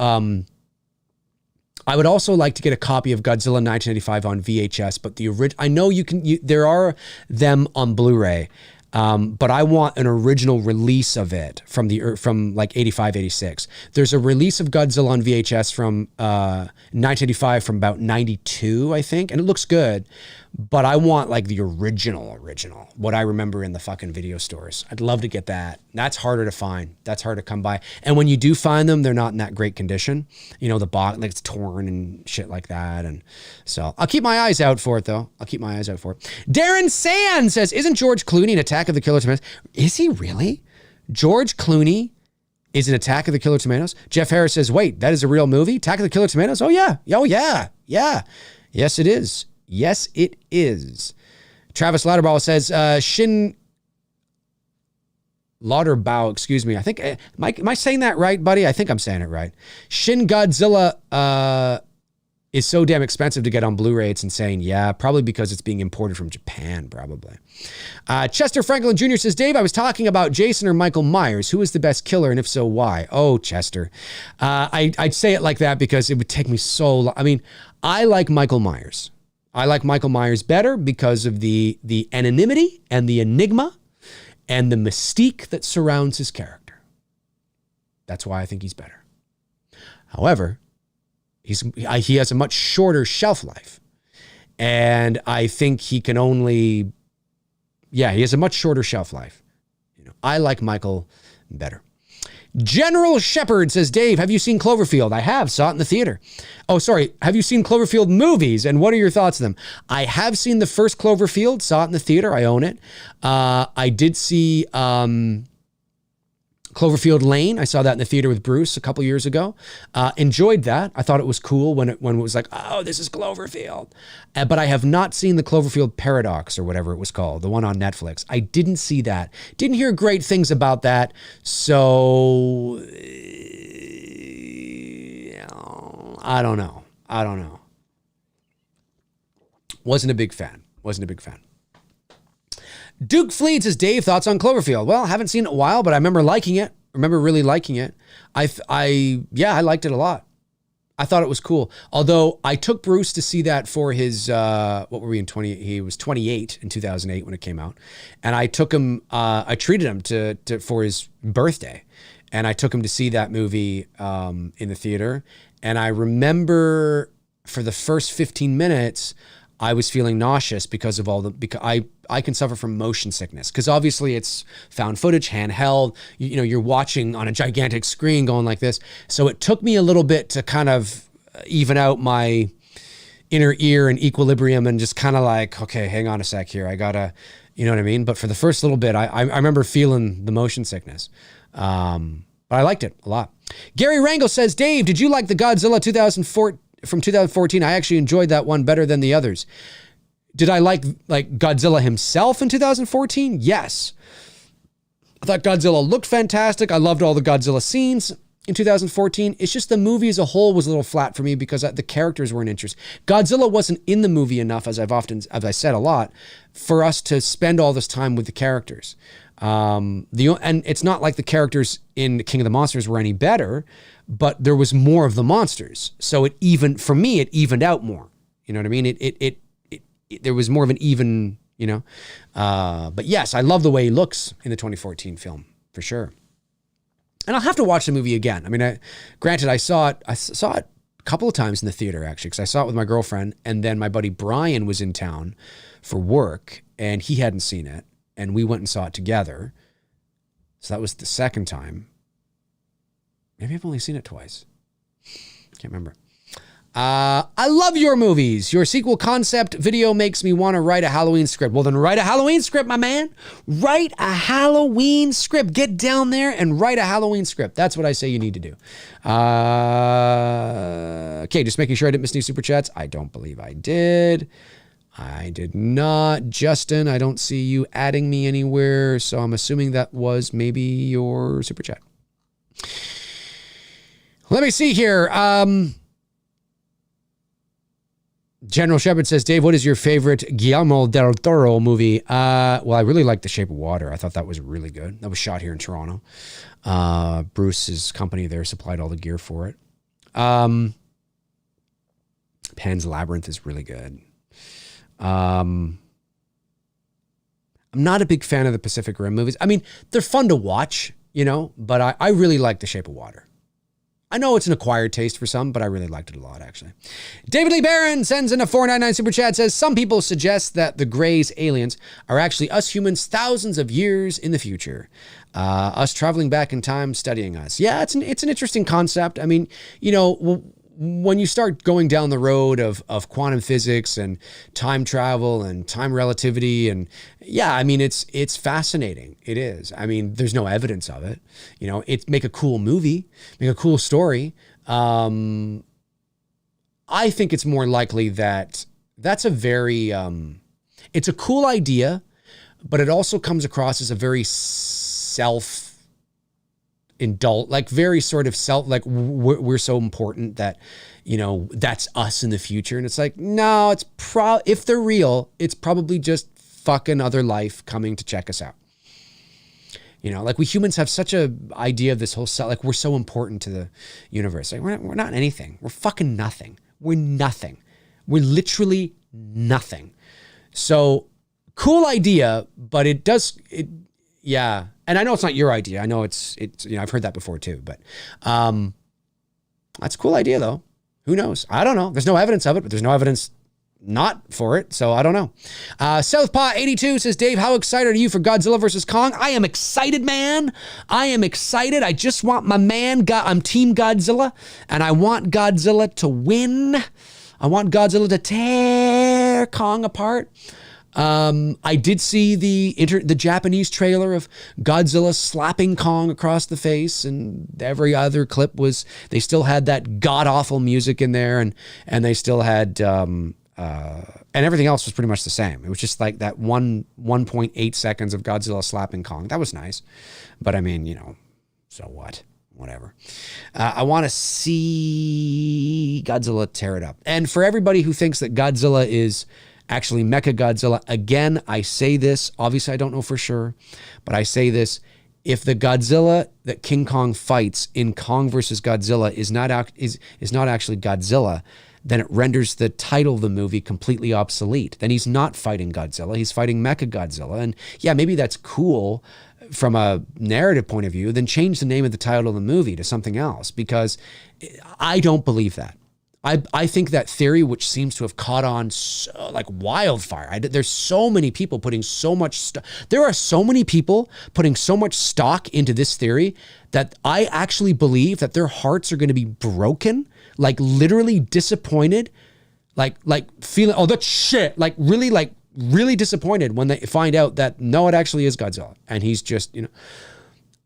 I would also like to get a copy of Godzilla 1985 on VHS, but I know there are them on Blu-ray, but I want an original release of it from like 85, 86. There's a release of Godzilla on VHS from 1985 from about 92, I think, and it looks good, but I want like the original, what I remember in the fucking video stores. I'd love to get that. That's harder to find. That's hard to come by. And when you do find them, they're not in that great condition. You know, the box, like it's torn and shit like that. And so I'll keep my eyes out for it though. Darren Sand says, isn't George Clooney in Attack of the Killer Tomatoes? Is he really? George Clooney is in Attack of the Killer Tomatoes? Jeff Harris says, wait, that is a real movie? Attack of the Killer Tomatoes? Oh yeah. Yes, it is. Yes, it is. Travis Lauterball says, Shin Lauterbau, excuse me. I think, am I saying that right, buddy? I think I'm saying it right. Shin Godzilla is so damn expensive to get on Blu-ray. It's insane. Yeah, probably because it's being imported from Japan, probably. Chester Franklin Jr. says, Dave, I was talking about Jason or Michael Myers. Who is the best killer, and if so, why? Oh, Chester. I'd say it like that because it would take me so long. I mean, I like Michael Myers. I like Michael Myers better because of the anonymity and the enigma and the mystique that surrounds his character. That's why I think he's better. However, he has a much shorter shelf life. And I think he has a much shorter shelf life. You know, I like Michael better. General Shepard says, Dave, have you seen Cloverfield? I have. Saw it in the theater. Oh, sorry. Have you seen Cloverfield movies? And what are your thoughts on them? I have seen the first Cloverfield. Saw it in the theater. I own it. I did see Cloverfield Lane. I saw that in the theater with Bruce a couple years ago. Enjoyed that. I thought it was cool when it was like, oh, this is Cloverfield. But I have not seen the Cloverfield Paradox or whatever it was called, the one on Netflix. I didn't see that. Didn't hear great things about that. So I don't know. Wasn't a big fan. Duke Fleet says, Dave, thoughts on Cloverfield? Well, I haven't seen it in a while, but I remember liking it. Really liking it. I liked it a lot. I thought it was cool. Although I took Bruce to see that for his, he was 28 in 2008 when it came out. And I took him, I treated him for his birthday. And I took him to see that movie in the theater. And I remember for the first 15 minutes, I was feeling nauseous because I can suffer from motion sickness because obviously it's found footage, handheld, you're watching on a gigantic screen going like this. So it took me a little bit to kind of even out my inner ear and equilibrium and just kind of like, okay, hang on a sec here. I gotta, you know what I mean? But for the first little bit, I remember feeling the motion sickness. But I liked it a lot. Gary Rangel says, Dave, did you like the Godzilla 2014? I actually enjoyed that one better than the others. Did I like Godzilla himself in 2014? Yes. I thought Godzilla looked fantastic. I loved all the Godzilla scenes in 2014. It's just the movie as a whole was a little flat for me because the characters weren't interesting. Godzilla wasn't in the movie enough, as I said a lot, for us to spend all this time with the characters. And it's not like the characters in King of the Monsters were any better, but there was more of the monsters. So it evened out more. You know what I mean? There was more of an even, but yes, I love the way he looks in the 2014 film for sure. And I'll have to watch the movie again. I mean, granted, I saw it a couple of times in the theater actually, because I saw it with my girlfriend, and then my buddy Brian was in town for work and he hadn't seen it, and we went and saw it together. So that was the second time. Maybe I've only seen it twice. Can't remember. I love your movies. Your sequel concept video makes me want to write a Halloween script. Well, then write a Halloween script, my man. Write a Halloween script. Get down there and write a Halloween script. That's what I say you need to do. Okay, just making sure I didn't miss any super chats. I don't believe I did. I did not. Justin, I don't see you adding me anywhere, so I'm assuming that was maybe your super chat. Let me see here. General Shepard says, Dave, what is your favorite Guillermo del Toro movie? Well, I really like The Shape of Water. I thought that was really good. That was shot here in Toronto. Bruce's company there supplied all the gear for it. Pan's Labyrinth is really good. I'm not a big fan of the Pacific Rim movies. I mean, they're fun to watch, you know, but I really like The Shape of Water. I know it's an acquired taste for some, but I really liked it a lot, actually. David Lee Barron sends in a $4.99 super chat, says, some people suggest that the Greys aliens are actually us humans thousands of years in the future. Us traveling back in time, studying us. Yeah, it's an interesting concept. I mean, you know, when you start going down the road of quantum physics and time travel and time relativity, and yeah, I mean, it's fascinating. It is. I mean, there's no evidence of it. You know, make a cool movie, make a cool story. I think it's more likely that that's a very, it's a cool idea, but it also comes across as a very like very sort of like we're so important that, you know, that's us in the future. And it's like, no, it's if they're real, it's probably just fucking other life coming to check us out. You know, like we humans have such a idea of this whole like we're so important to the universe. Like we're not anything. We're fucking nothing. We're nothing. We're literally nothing. So cool idea, but yeah. And I know it's not your idea. I know it's, you know, I've heard that before too, but that's a cool idea though. Who knows? I don't know. There's no evidence of it, but there's no evidence not for it. So I don't know. Southpaw82 says, Dave, how excited are you for Godzilla versus Kong? I am excited, man. I am excited. I just want my man. I'm Team Godzilla, and I want Godzilla to win. I want Godzilla to tear Kong apart. I did see the Japanese trailer of Godzilla slapping Kong across the face, and every other clip was, they still had that god-awful music in there, and they still had, and everything else was pretty much the same. It was just like that 1.8 seconds of Godzilla slapping Kong. That was nice. But I mean, you know, so what? Whatever. I want to see Godzilla tear it up. And for everybody who thinks that Godzilla is actually Mechagodzilla, again, I say this, obviously I don't know for sure, but I say this, if the Godzilla that King Kong fights in Kong versus Godzilla is not actually Godzilla, then it renders the title of the movie completely obsolete. Then he's not fighting Godzilla, he's fighting Mechagodzilla. And yeah, maybe that's cool from a narrative point of view, then change the name of the title of the movie to something else, because I don't believe that. I think that theory, which seems to have caught on like wildfire. There's so many people putting so much there are so many people putting so much stock into this theory that I actually believe that their hearts are going to be broken, like literally disappointed, like feeling, oh, that's shit, like really disappointed when they find out that no, it actually is Godzilla, and he's just, you know,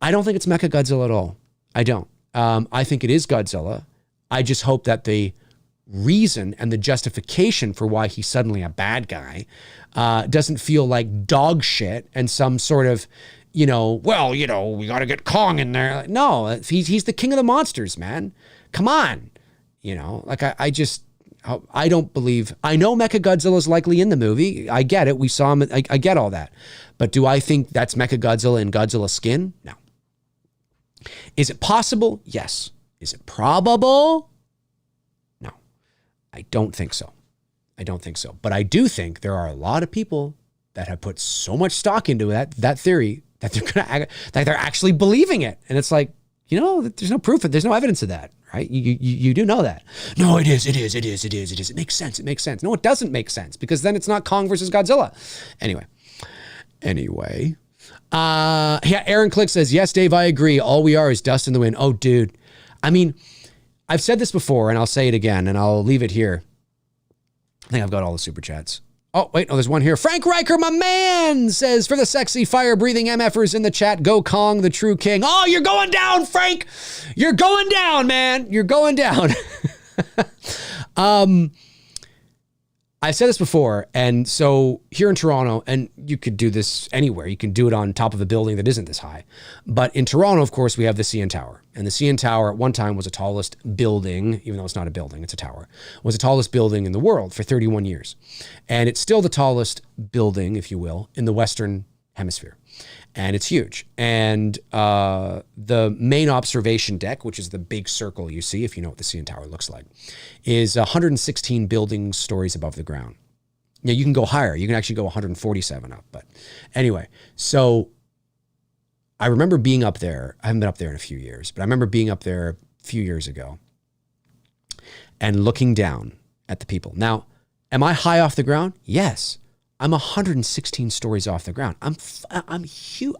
I don't think it's Mechagodzilla at all. I don't. I think it is Godzilla. I just hope that the reason and the justification for why he's suddenly a bad guy doesn't feel like dog shit and some sort of, you know, well, you know, we got to get Kong in there. No, he's the king of the monsters, man. Come on. You know, like I don't believe, I know Mechagodzilla is likely in the movie. I get it. We saw him. I get all that. But do I think that's Mechagodzilla in Godzilla's skin? No. Is it possible? Yes. Is it probable? No, I don't think so. I don't think so. But I do think there are a lot of people that have put so much stock into that theory that they're actually believing it. And it's like, you know, there's no proof. There's no evidence of that, right? You do know that. No, it is. It makes sense. It makes sense. No, it doesn't make sense, because then it's not Kong versus Godzilla. Anyway. Yeah, Aaron Click says, yes, Dave, I agree. All we are is dust in the wind. Oh, dude. I mean, I've said this before, and I'll say it again, and I'll leave it here. I think I've got all the super chats. Oh, wait, no, there's one here. Frank Riker, my man, says, for the sexy fire-breathing MFers in the chat, go Kong, the true king. Oh, you're going down, Frank. You're going down, man. You're going down. I've said this before, and so here in Toronto, and you could do this anywhere. You can do it on top of a building that isn't this high. But in Toronto, of course, we have the CN Tower. And the CN Tower at one time was the tallest building, even though it's not a building, it's a tower, was the tallest building in the world for 31 years. And it's still the tallest building, if you will, in the Western Hemisphere. And it's huge. And the main observation deck, which is the big circle you see, if you know what the CN Tower looks like, is 116 building stories above the ground. Yeah, you can go higher. You can actually go 147 up. But anyway, so I remember being up there. I haven't been up there in a few years, but I remember being up there a few years ago and looking down at the people. Now, am I high off the ground? Yes. I'm 116 stories off the ground. I'm huge.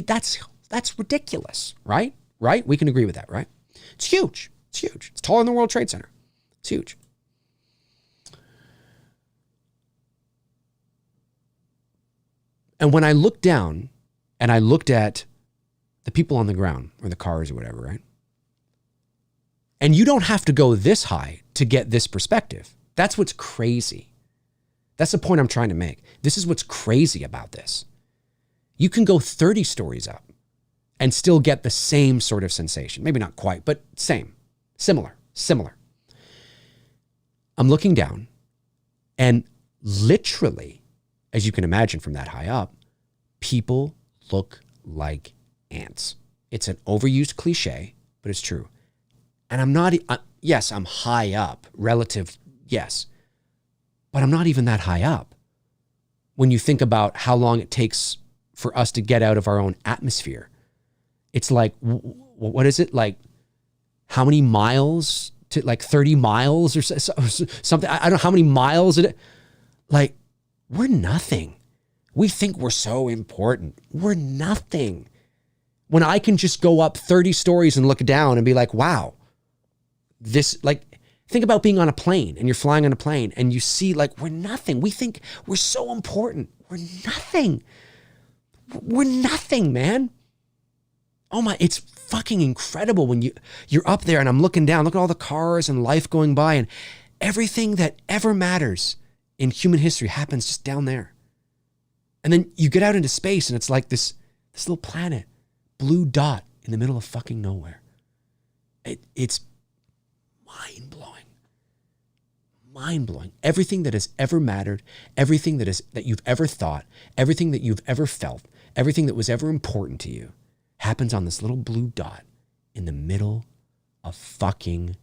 That's ridiculous, right? Right? We can agree with that, right? It's huge. It's huge. It's taller than the World Trade Center. It's huge. And when I looked down and I looked at the people on the ground or the cars or whatever, right? And you don't have to go this high to get this perspective. That's what's crazy. That's the point I'm trying to make. This is what's crazy about this. You can go 30 stories up and still get the same sort of sensation. Maybe not quite, but same, similar. I'm looking down and literally, as you can imagine from that high up, people look like ants. It's an overused cliche, but it's true. And I'm not, yes, I'm high up, relative, yes. But I'm not even that high up. When you think about how long it takes for us to get out of our own atmosphere, it's like, what is it? Like how many miles to like 30 miles or something? I don't know how many miles it. Like we're nothing. We think we're so important. We're nothing. When I can just go up 30 stories and look down and be like, wow, this like, think about being on a plane and you're flying on a plane and you see like, we're nothing. We think we're so important. We're nothing. We're nothing, man. Oh my, it's fucking incredible when you're up there and I'm looking down, look at all the cars and life going by and everything that ever matters in human history happens just down there. And then you get out into space and it's like this little planet, blue dot in the middle of fucking nowhere. It's mind-blowing. Mind-blowing. Everything that has ever mattered, everything that you've ever thought, everything that you've ever felt, everything that was ever important to you happens on this little blue dot in the middle of fucking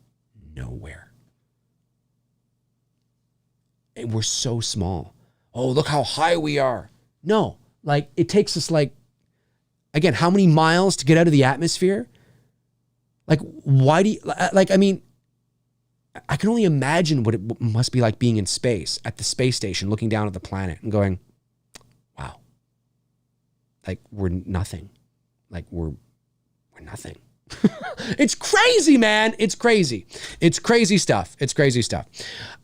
nowhere. And we're so small. Oh, look how high we are. No, like it takes us like, again, how many miles to get out of the atmosphere? Like, why do you, like, I mean, I can only imagine what it must be like being in space at the space station, looking down at the planet and going, wow, like we're nothing. Like we're nothing. It's crazy, man. It's crazy. It's crazy stuff. It's crazy stuff.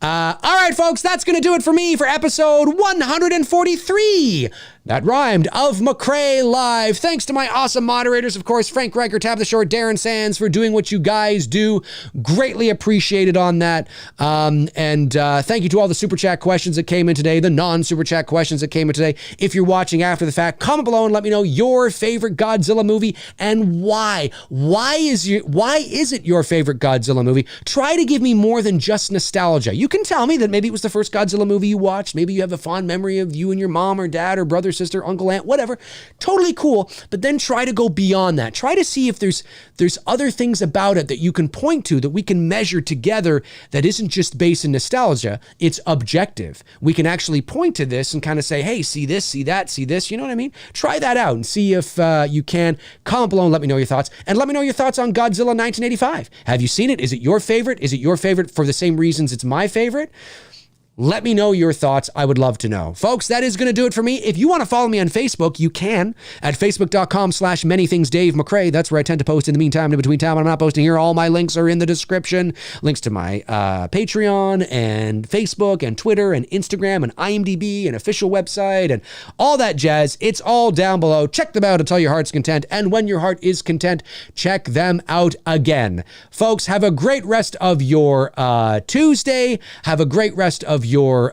All right, folks, that's going to do it for me for episode 143. That rhymed, of MCRAE Live. Thanks to my awesome moderators, of course, Frank Riker, Tab the Short, Darren Sands, for doing what you guys do. Greatly appreciated on that. And thank you to all the Super Chat questions that came in today, the non-Super Chat questions that came in today. If you're watching after the fact, comment below and let me know your favorite Godzilla movie and why. Why is it your favorite Godzilla movie? Try to give me more than just nostalgia. You can tell me that maybe it was the first Godzilla movie you watched. Maybe you have a fond memory of you and your mom or dad or brother, sister, uncle, aunt, whatever. Totally cool. But then try to go beyond that. Try to see if there's other things about it that you can point to that we can measure together that isn't just based in nostalgia. It's objective. We can actually point to this and kind of say, hey, see this, see that, see this. You know what I mean? Try that out and see if you can. Comment below and let me know your thoughts. And let me know your thoughts on Godzilla 1985. Have you seen it? Is it your favorite? Is it your favorite for the same reasons it's my favorite? Let me know your thoughts. I would love to know. Folks, that is going to do it for me. If you want to follow me on Facebook, you can at facebook.com/manythingsdave McCrae. That's where I tend to post in the meantime, in between time when I'm not posting here. All my links are in the description. Links to my Patreon and Facebook and Twitter and Instagram and IMDb and official website and all that jazz. It's all down below. Check them out until your heart's content. And when your heart is content, check them out again. Folks, have a great rest of your Tuesday. Have a great rest of your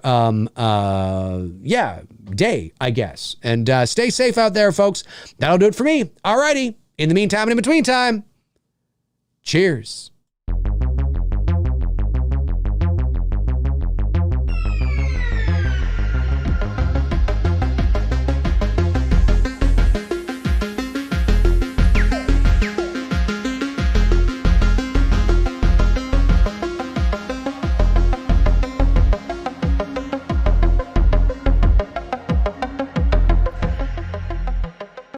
day, I guess. And stay safe out there, folks. That'll do it for me. Alrighty. In the meantime and in between time, cheers.